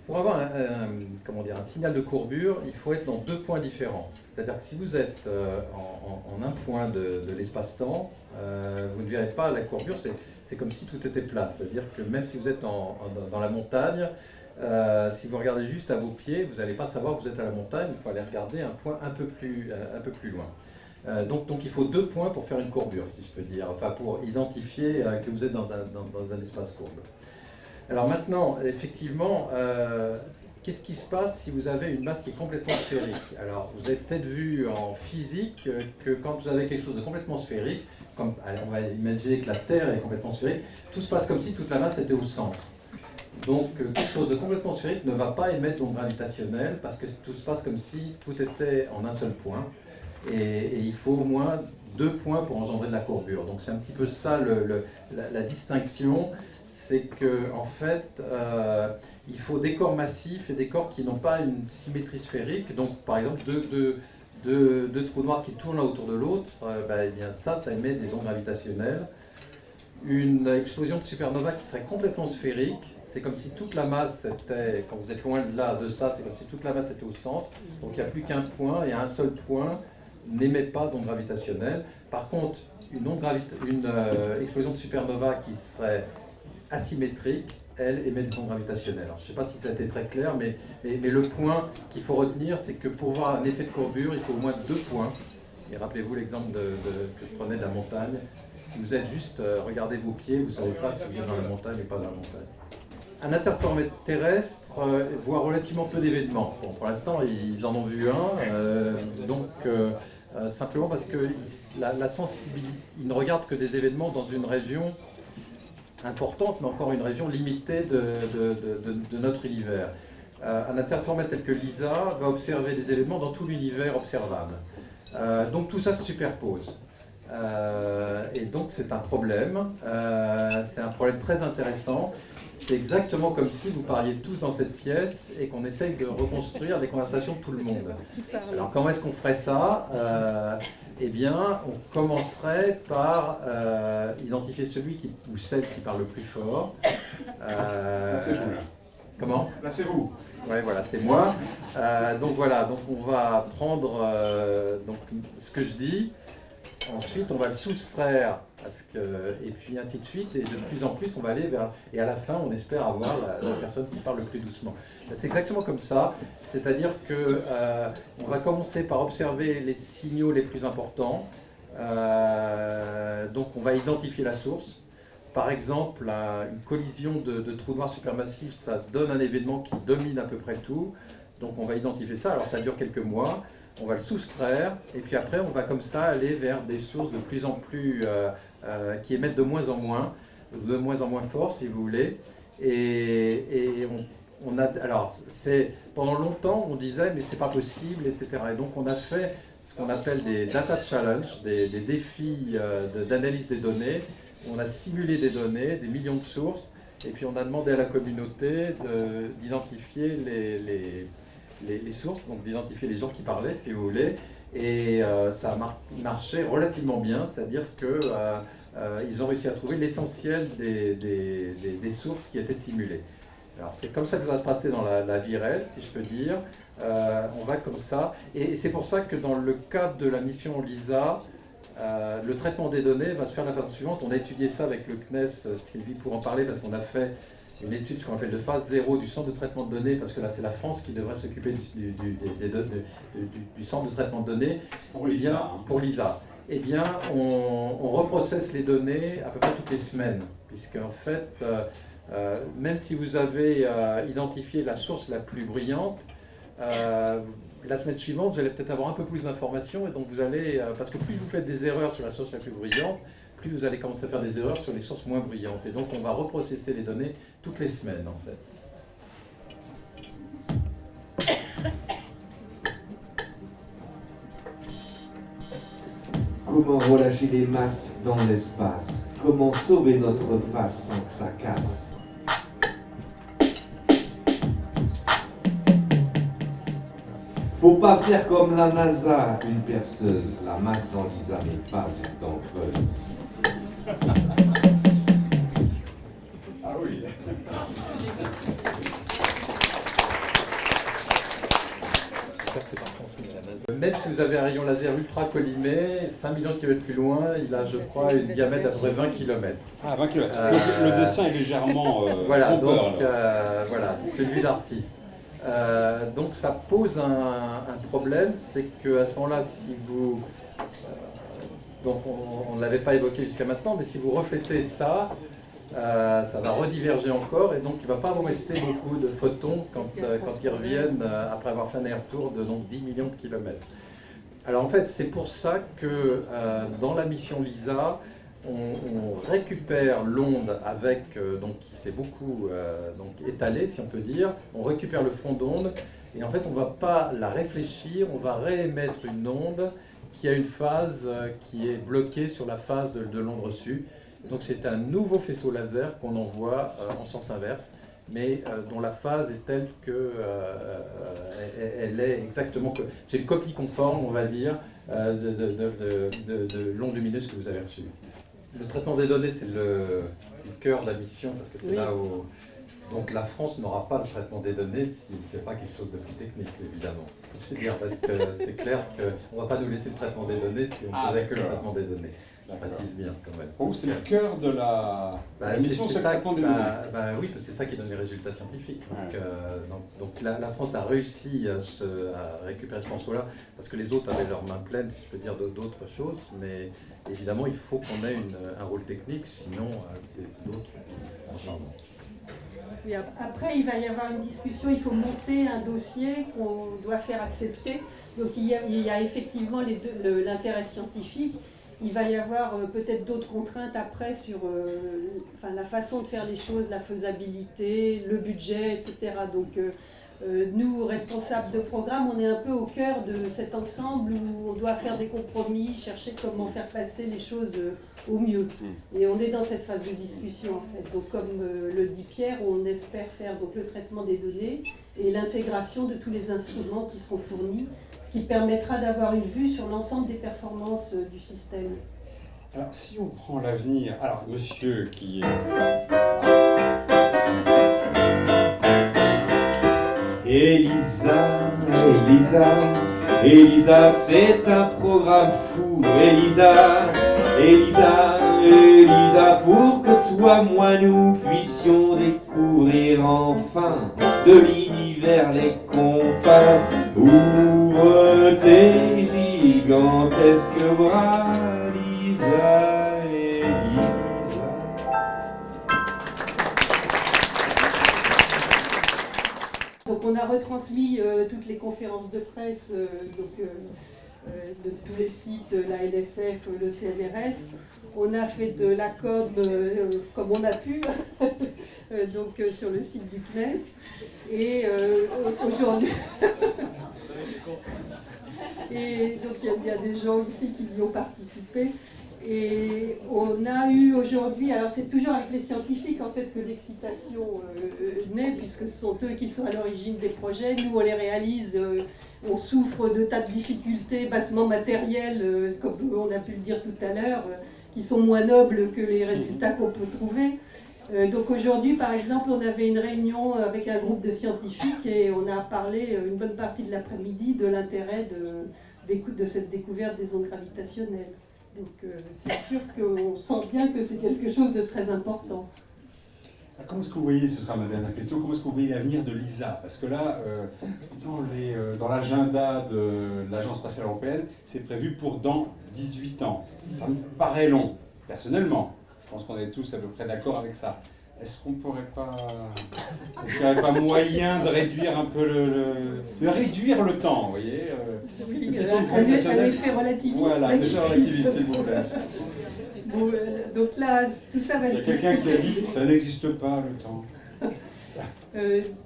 Pour avoir un signal de courbure, il faut être dans 2 points différents. C'est-à-dire que si vous êtes en un point de l'espace-temps, vous ne verrez pas la courbure, c'est comme si tout était plat. C'est-à-dire que même si vous êtes dans la montagne, si vous regardez juste à vos pieds, vous n'allez pas savoir que vous êtes à la montagne, il faut aller regarder un point un peu plus loin. Donc il faut 2 points pour faire une courbure, si je peux dire, enfin pour identifier que vous êtes dans un espace courbe. Alors maintenant, effectivement, qu'est-ce qui se passe si vous avez une masse qui est complètement sphérique? Alors vous avez peut-être vu en physique que quand vous avez quelque chose de complètement sphérique, on va imaginer que la Terre est complètement sphérique, tout se passe comme si toute la masse était au centre. Donc quelque chose de complètement sphérique ne va pas émettre d'onde gravitationnelle parce que tout se passe comme si tout était en un seul point. Et il faut au moins 2 points pour engendrer de la courbure. Donc c'est un petit peu ça la distinction, c'est que en fait il faut des corps massifs et des corps qui n'ont pas une symétrie sphérique. Donc par exemple deux trous noirs qui tournent l'un autour de l'autre, eh bien ça émet des ondes gravitationnelles. Une explosion de supernova qui serait complètement sphérique, c'est comme si toute la masse était, quand vous êtes loin de ça, c'est comme si toute la masse était au centre. Donc il n'y a plus qu'un point et un seul point n'émet pas d'onde gravitationnelle. Par contre, une explosion de supernova qui serait asymétrique, elle émet des ondes gravitationnelles. Alors, je ne sais pas si ça a été très clair, mais le point qu'il faut retenir, c'est que pour voir un effet de courbure, il faut au moins 2 points. Et rappelez-vous l'exemple que je prenais de la montagne. Si vous êtes juste, regardez vos pieds, vous ne savez pas si vous êtes dans la montagne ou pas dans la montagne. Un interféromètre terrestre voit relativement peu d'événements. Bon, pour l'instant, ils en ont vu un, simplement parce que la sensibilité, ils ne regardent que des événements dans une région importante, mais encore une région limitée de notre univers. Un interféromètre tel que LISA va observer des événements dans tout l'univers observable. Donc tout ça se superpose. Et donc c'est un problème très intéressant. C'est exactement comme si vous parliez tous dans cette pièce et qu'on essaye de reconstruire les conversations de tout le monde. Alors comment est-ce qu'on ferait ça? Eh bien, on commencerait par identifier celui ou celle qui parle le plus fort. Là, c'est vous, là. Comment? Là, c'est vous. Ouais, voilà, c'est moi. Donc on va prendre ce que je dis. Ensuite, on va le soustraire Et puis ainsi de suite, et de plus en plus on va aller vers, et à la fin on espère avoir la personne qui parle le plus doucement. C'est exactement comme ça, c'est-à-dire que on va commencer par observer les signaux les plus importants, donc on va identifier la source. Par exemple, une collision de trous noirs supermassifs, ça donne un événement qui domine à peu près tout, donc on va identifier ça, alors ça dure quelques mois. On va le soustraire, et puis après, on va comme ça aller vers des sources de plus en plus, qui émettent de moins en moins fort, si vous voulez. Et on a, alors, pendant longtemps, on disait, mais c'est pas possible, etc. Et donc, on a fait ce qu'on appelle des data challenges, des défis d'analyse des données. On a simulé des données, des millions de sources, et puis on a demandé à la communauté d'identifier les sources, donc d'identifier les gens qui parlaient, si vous voulez, et ça a marché relativement bien, c'est-à-dire qu'ils ont réussi à trouver l'essentiel des sources qui étaient simulées. Alors c'est comme ça que ça va se passer dans la vie réelle, si je peux dire. On va comme ça, et c'est pour ça que dans le cadre de la mission LISA, le traitement des données va se faire de la façon suivante. On a étudié ça avec le CNES, Sylvie pour en parler, parce qu'on a fait une étude, ce qu'on appelle de phase 0 du centre de traitement de données, parce que là c'est la France qui devrait s'occuper du centre de traitement de données. Pour l'ISA. Pour l'ISA. Eh bien, on reprocesse les données à peu près toutes les semaines, puisque en fait, même si vous avez identifié la source la plus bruyante, la semaine suivante, vous allez peut-être avoir un peu plus d'informations, et donc vous allez, parce que plus vous faites des erreurs sur la source la plus bruyante, plus vous allez commencer à faire des erreurs sur les sources moins bruyantes. Et donc on va reprocesser les données toutes les semaines en fait. Comment relâcher les masses dans l'espace? Comment sauver notre face sans que ça casse? Faut pas faire comme la NASA, une perceuse. La masse dans l'ISA n'est pas une dent creuse. Ah oui. Même si vous avez un rayon laser ultra collimé, 5 millions de kilomètres plus loin, il a, je crois, une diamètre d'à peu près 20 km. Ah, 20 km. Donc, le dessin est légèrement voilà, trompeur, donc, voilà, celui d'artiste. Donc ça pose un problème, c'est qu'à ce moment-là, si vous... donc on ne l'avait pas évoqué jusqu'à maintenant, mais si vous reflétez ça, ça va rediverger encore, et donc il ne va pas vous rester beaucoup de photons quand ils reviennent après avoir fait un aller-retour de donc, 10 millions de kilomètres. Alors en fait, c'est pour ça que dans la mission LISA, on récupère l'onde avec, donc, qui s'est beaucoup donc, étalée, si on peut dire. On récupère le fond d'onde et en fait, on ne va pas la réfléchir, on va réémettre une onde qui a une phase qui est bloquée sur la phase de l'onde reçue. Donc c'est un nouveau faisceau laser qu'on envoie en sens inverse, mais dont la phase est telle que elle est exactement... C'est une copie conforme, on va dire, de l'onde lumineuse que vous avez reçue. Le traitement des données, c'est le cœur de la mission, parce que c'est là où... Donc la France n'aura pas le traitement des données s'il ne fait pas quelque chose de plus technique, évidemment. Faut se dire, parce que c'est clair qu'on ne va pas nous laisser le traitement des données si on ne faisait que le traitement des données. Je précise bien, quand même. Pour vous, c'est le cœur de la mission, c'est le traitement des données. Oui, parce que c'est ça qui donne les résultats scientifiques. Donc la France a réussi à récupérer ce morceau-là, parce que les autres avaient leurs mains pleines, si je peux dire, d'autres choses, mais évidemment, il faut qu'on ait un rôle technique, sinon c'est d'autres qui sont charmants. Oui, après, il va y avoir une discussion, il faut monter un dossier qu'on doit faire accepter. Donc il y a effectivement l'intérêt scientifique. Il va y avoir peut-être d'autres contraintes après sur la façon de faire les choses, la faisabilité, le budget, etc. Donc nous, responsables de programme, on est un peu au cœur de cet ensemble où on doit faire des compromis, chercher comment faire passer les choses au mieux. Et on est dans cette phase de discussion en fait. Donc comme le dit Pierre, on espère faire donc, le traitement des données et l'intégration de tous les instruments qui seront fournis, ce qui permettra d'avoir une vue sur l'ensemble des performances du système. Alors si on prend l'avenir, alors monsieur qui est... Elisa, Elisa, Elisa, c'est un programme fou. Elisa, Elisa, Elisa, pour que toi, moi, nous puissions découvrir enfin de l'univers les confins. Ouvre tes gigantesques bras, Lisa, Elisa. Donc on a retransmis toutes les conférences de presse de tous les sites, la LSF, le CNRS. On a fait de la com comme on a pu, sur le site du CNES. Et aujourd'hui... Et donc il y a des gens ici qui y ont participé. Et on a eu aujourd'hui, alors c'est toujours avec les scientifiques en fait que l'excitation naît, puisque ce sont eux qui sont à l'origine des projets. Nous on les réalise, on souffre de tas de difficultés bassement matérielles, comme on a pu le dire tout à l'heure, qui sont moins nobles que les résultats qu'on peut trouver. Donc aujourd'hui par exemple on avait une réunion avec un groupe de scientifiques et on a parlé une bonne partie de l'après-midi de l'intérêt de cette découverte des ondes gravitationnelles. Donc c'est sûr qu'on sent bien que c'est quelque chose de très important. Comment est-ce que vous voyez, ce sera ma dernière question, comment est-ce que vous voyez l'avenir de l'ISA? Parce que là, dans l'agenda de l'Agence spatiale européenne, c'est prévu pour dans 18 ans. Ça me paraît long, personnellement. Je pense qu'on est tous à peu près d'accord avec ça. Est-ce qu'on pourrait pas... Est-ce qu'il n'y aurait pas moyen de réduire un peu de réduire le temps, vous voyez Oui, un effet relativiste. Voilà, un effet relativiste, s'il vous plaît. Bon, donc là, tout ça va se... Il y a quelqu'un qui a dit que ça n'existe pas, le temps.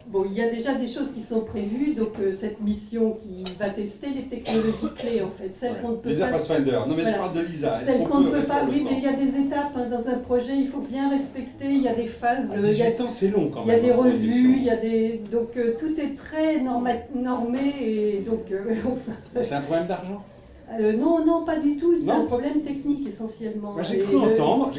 Bon, il y a déjà des choses qui sont prévues, donc cette mission qui va tester les technologies clés en fait, celles qu'on ne peut Lisa pas... Pathfinder, non mais Voilà. je parle de Lisa. Celles qu'on ne peut pas... Oui, mais il y a des étapes dans un projet, il faut bien respecter, il y a des phases... 18 ans, c'est long quand Il y a même. des revues, il y a des... Donc tout est très normé et donc... C'est un problème d'argent? Non, pas du tout, c'est Non. un problème technique essentiellement. Moi j'ai cru entendre.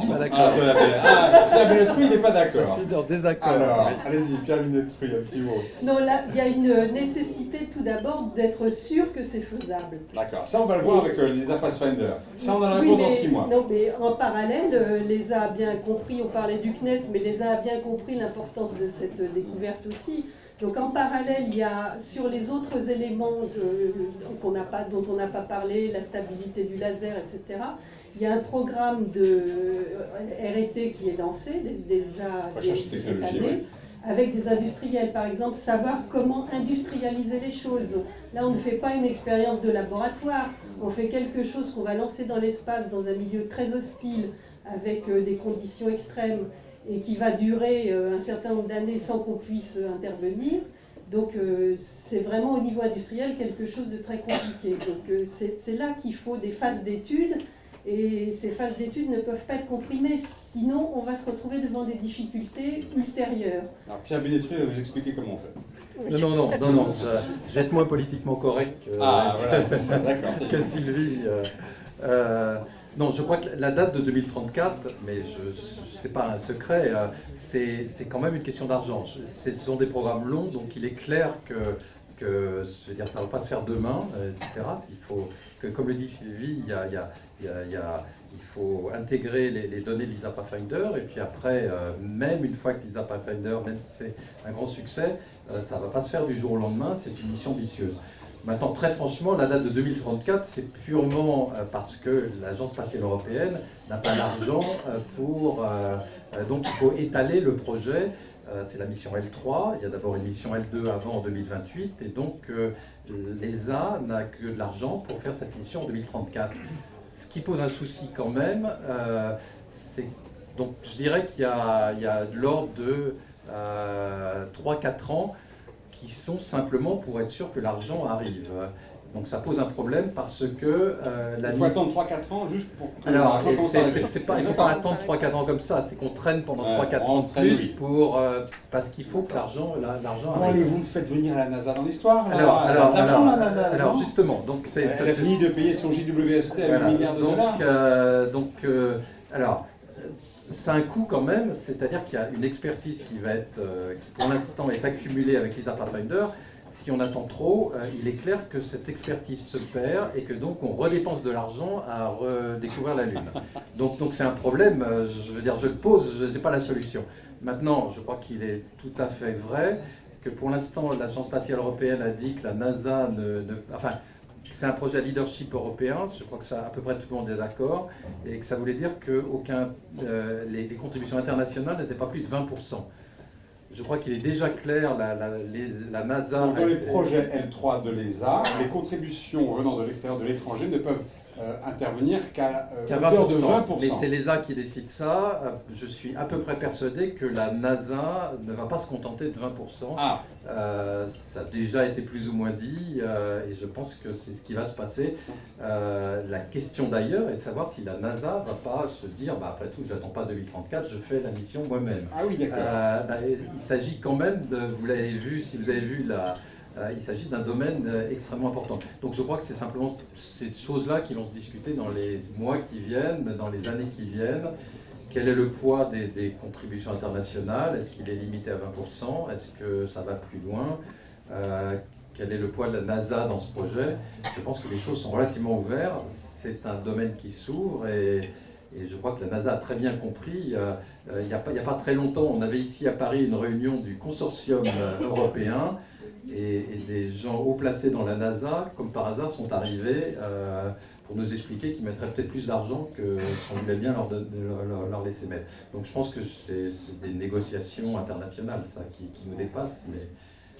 Pas d'accord. Pierre Binetruy, il n'est pas d'accord. Je suis en désaccord. Alors, allez-y, Pierre Binetruy, un petit mot. Non, là, il y a une nécessité tout d'abord d'être sûr que c'est faisable. D'accord, ça on va le voir avec Lisa Pathfinder. Ça on en a Oui, réponse dans mais- 6 mois. Non, mais en parallèle, l'ESA a bien compris, on parlait du CNES, mais l'ESA a bien compris l'importance de cette découverte aussi. Donc en parallèle, il y a sur les autres éléments dont on n'a pas parlé, la stabilité du laser, etc., il y a un programme de R&T qui est lancé déjà Recherche et cette technologie, année, oui. avec des industriels, par exemple, savoir comment industrialiser les choses. Là, on ne fait pas une expérience de laboratoire, on fait quelque chose qu'on va lancer dans l'espace, dans un milieu très hostile, avec des conditions extrêmes, et qui va durer un certain nombre d'années sans qu'on puisse intervenir. Donc c'est vraiment au niveau industriel quelque chose de très compliqué. Donc c'est là qu'il faut des phases d'études, et ces phases d'études ne peuvent pas être comprimées, sinon on va se retrouver devant des difficultés ultérieures. Alors Pierre Binetruy va vous expliquer comment on fait. Non, je vais être moins politiquement correct Voilà, c'est ça, d'accord. c'est que bien. Sylvie. Non, je crois que la date de 2034, mais c'est pas un secret, c'est quand même une question d'argent. Ce sont des programmes longs, donc il est clair que je veux dire, ça ne va pas se faire demain, etc. Il faut que, comme le dit Sylvie, il faut intégrer les données de Lisa Pathfinder, et puis après, même une fois que Lisa Pathfinder, même si c'est un grand succès, ça ne va pas se faire du jour au lendemain, c'est une mission ambitieuse. Maintenant, très franchement, la date de 2034, c'est purement parce que l'Agence spatiale européenne n'a pas l'argent donc il faut étaler le projet. C'est la mission L3, il y a d'abord une mission L2 avant en 2028, et donc l'ESA n'a que de l'argent pour faire cette mission en 2034. Ce qui pose un souci quand même, donc je dirais qu'il y a de l'ordre de 3-4 ans qui sont simplement pour être sûr que l'argent arrive. Donc ça pose un problème parce que Il faut attendre 3-4 ans juste pour que alors, l'argent commence à arriver. il ne faut pas attendre 3-4 ans comme ça, c'est qu'on traîne pendant 3-4 ans de traîne, plus oui. parce qu'il faut que l'argent Bon, arrive. allez, vous me faites venir à la NASA dans l'histoire. Alors justement, donc elle a fini de payer son JWST à 8 milliards de dollars. Alors, c'est un coût quand même, c'est-à-dire qu'il y a une expertise qui pour l'instant est accumulée avec Lisa Pathfinder. si on attend trop, il est clair que cette expertise se perd et que donc on redépense de l'argent à redécouvrir la Lune. Donc c'est un problème, je veux dire, je le pose, je sais pas la solution. Maintenant, je crois qu'il est tout à fait vrai que pour l'instant, l'Agence spatiale européenne a dit que la NASA enfin, c'est un projet à leadership européen, je crois que ça, à peu près tout le monde est d'accord, et que ça voulait dire que les contributions internationales n'étaient pas plus de 20%. Je crois qu'il est déjà clair, la NASA... Donc, dans les projets L3 de l'ESA, les contributions venant de l'extérieur, de l'étranger, ne peuvent intervenir qu'à 20%. de 20%. Mais c'est l'ESA qui décide ça. Je suis à peu près persuadé que la NASA ne va pas se contenter de 20%. Ah. Ça a déjà été plus ou moins dit, et je pense que c'est ce qui va se passer. La question d'ailleurs est de savoir si la NASA ne va pas se dire, après tout, je n'attends pas 2034, je fais la mission moi-même. Ah oui, d'accord. Il s'agit quand même vous l'avez vu, si vous avez vu il s'agit d'un domaine extrêmement important. Donc je crois que c'est simplement ces choses-là qui vont se discuter dans les mois qui viennent, dans les années qui viennent. Quel est le poids des contributions internationales? Est-ce qu'il est limité à 20%? Est-ce que ça va plus loin? Quel est le poids de la NASA dans ce projet? Je pense que les choses sont relativement ouvertes. C'est un domaine qui s'ouvre et je crois que la NASA a très bien compris. Il n'y a pas très longtemps, on avait ici à Paris une réunion du consortium européen. Et des gens haut placés dans la NASA, comme par hasard, sont arrivés pour nous expliquer qu'ils mettraient peut-être plus d'argent que ce qu'on voulait bien leur laisser mettre. Donc je pense que c'est des négociations internationales, ça, qui nous dépassent.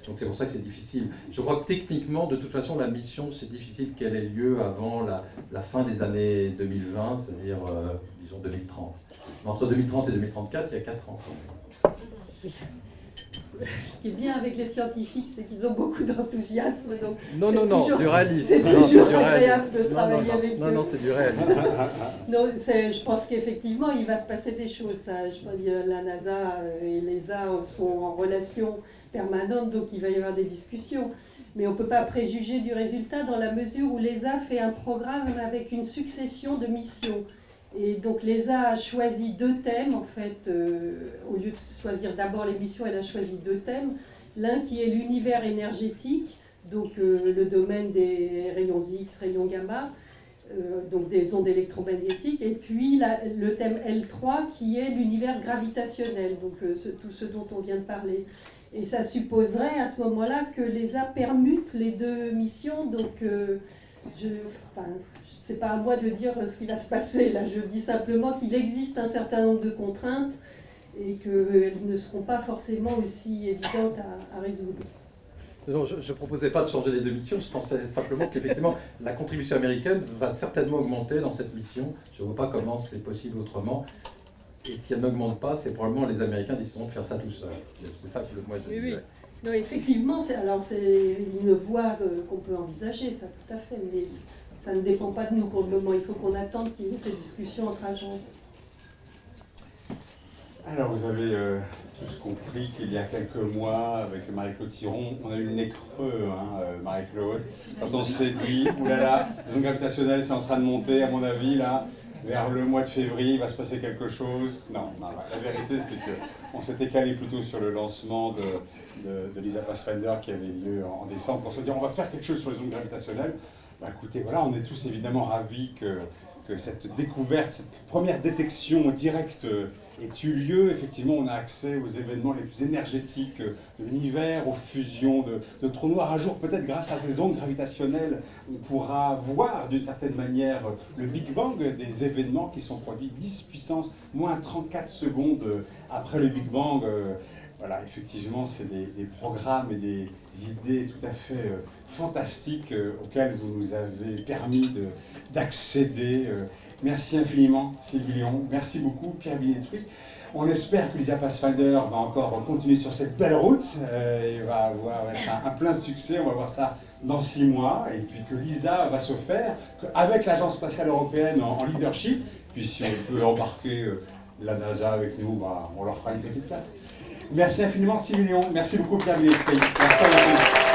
Donc c'est pour ça que c'est difficile. Je crois que techniquement, de toute façon, la mission, c'est difficile qu'elle ait lieu avant la fin des années 2020, c'est-à-dire, disons, 2030. Entre 2030 et 2034, il y a 4 ans. Ce qui est bien avec les scientifiques, c'est qu'ils ont beaucoup d'enthousiasme. Non, du réalisme. C'est toujours agréable de travailler avec eux. Non, c'est du réalisme. Non, je pense qu'effectivement, il va se passer des choses. Je pense que la NASA et l'ESA sont en relation permanente, donc il va y avoir des discussions. Mais on ne peut pas préjuger du résultat dans la mesure où l'ESA fait un programme avec une succession de missions. Et donc l'ESA a choisi 2 thèmes, en fait, au lieu de choisir d'abord les missions, elle a choisi 2 thèmes. L'un qui est l'univers énergétique, donc le domaine des rayons X, rayons gamma, donc des ondes électromagnétiques, et puis le thème L3 qui est l'univers gravitationnel, donc tout ce dont on vient de parler. Et ça supposerait à ce moment-là que l'ESA permute les 2 missions, donc c'est pas à moi de dire ce qui va se passer là, je dis simplement qu'il existe un certain nombre de contraintes et qu'elles ne seront pas forcément aussi évidentes à résoudre. Non, je ne proposais pas de changer les 2 missions, je pensais simplement qu'effectivement la contribution américaine va certainement augmenter dans cette mission. Je ne vois pas comment c'est possible autrement. Et si elle n'augmente pas, c'est probablement les Américains décideront de faire ça tout seuls. C'est ça que moi je disais. Oui. Non, effectivement, c'est une voie qu'on peut envisager, ça tout à fait, mais ça ne dépend pas de nous pour le moment. Il faut qu'on attende qu'il y ait ces discussions entre agences. Alors vous avez tous compris qu'il y a quelques mois, avec Marie-Claude Thiron, on a eu le nez creux, Marie-Claude, quand on s'est dit, oulala, la zone gravitationnelle c'est en train de monter, à mon avis, là, vers le mois de février, il va se passer quelque chose. Non, la vérité c'est qu'on s'était calé plutôt sur le lancement de l'ESA Pathfinder qui avait lieu en décembre pour se dire on va faire quelque chose sur les ondes gravitationnelles. Écoutez, voilà, on est tous évidemment ravis que cette découverte, cette première détection directe ait eu lieu. Effectivement, on a accès aux événements les plus énergétiques de l'univers, aux fusions de trous noirs. Un jour, peut-être grâce à ces ondes gravitationnelles, on pourra voir d'une certaine manière le Big Bang, des événements qui sont produits 10 puissance moins 34 secondes après le Big Bang. Voilà, effectivement, c'est des programmes et des idées tout à fait fantastiques auxquelles vous nous avez permis d'accéder. Merci infiniment, Sylvie Léon. Merci beaucoup, Pierre Binetruy. On espère que l'ESA Pathfinder va encore continuer sur cette belle route et va avoir un plein succès. On va voir ça dans 6 mois. Et puis que l'ESA va se faire avec l'Agence spatiale européenne en leadership. Puis si on peut embarquer la NASA avec nous, on leur fera une petite place. Merci infiniment, Sylvie Léon. Merci beaucoup, Pierre Binetruy. Merci à vous.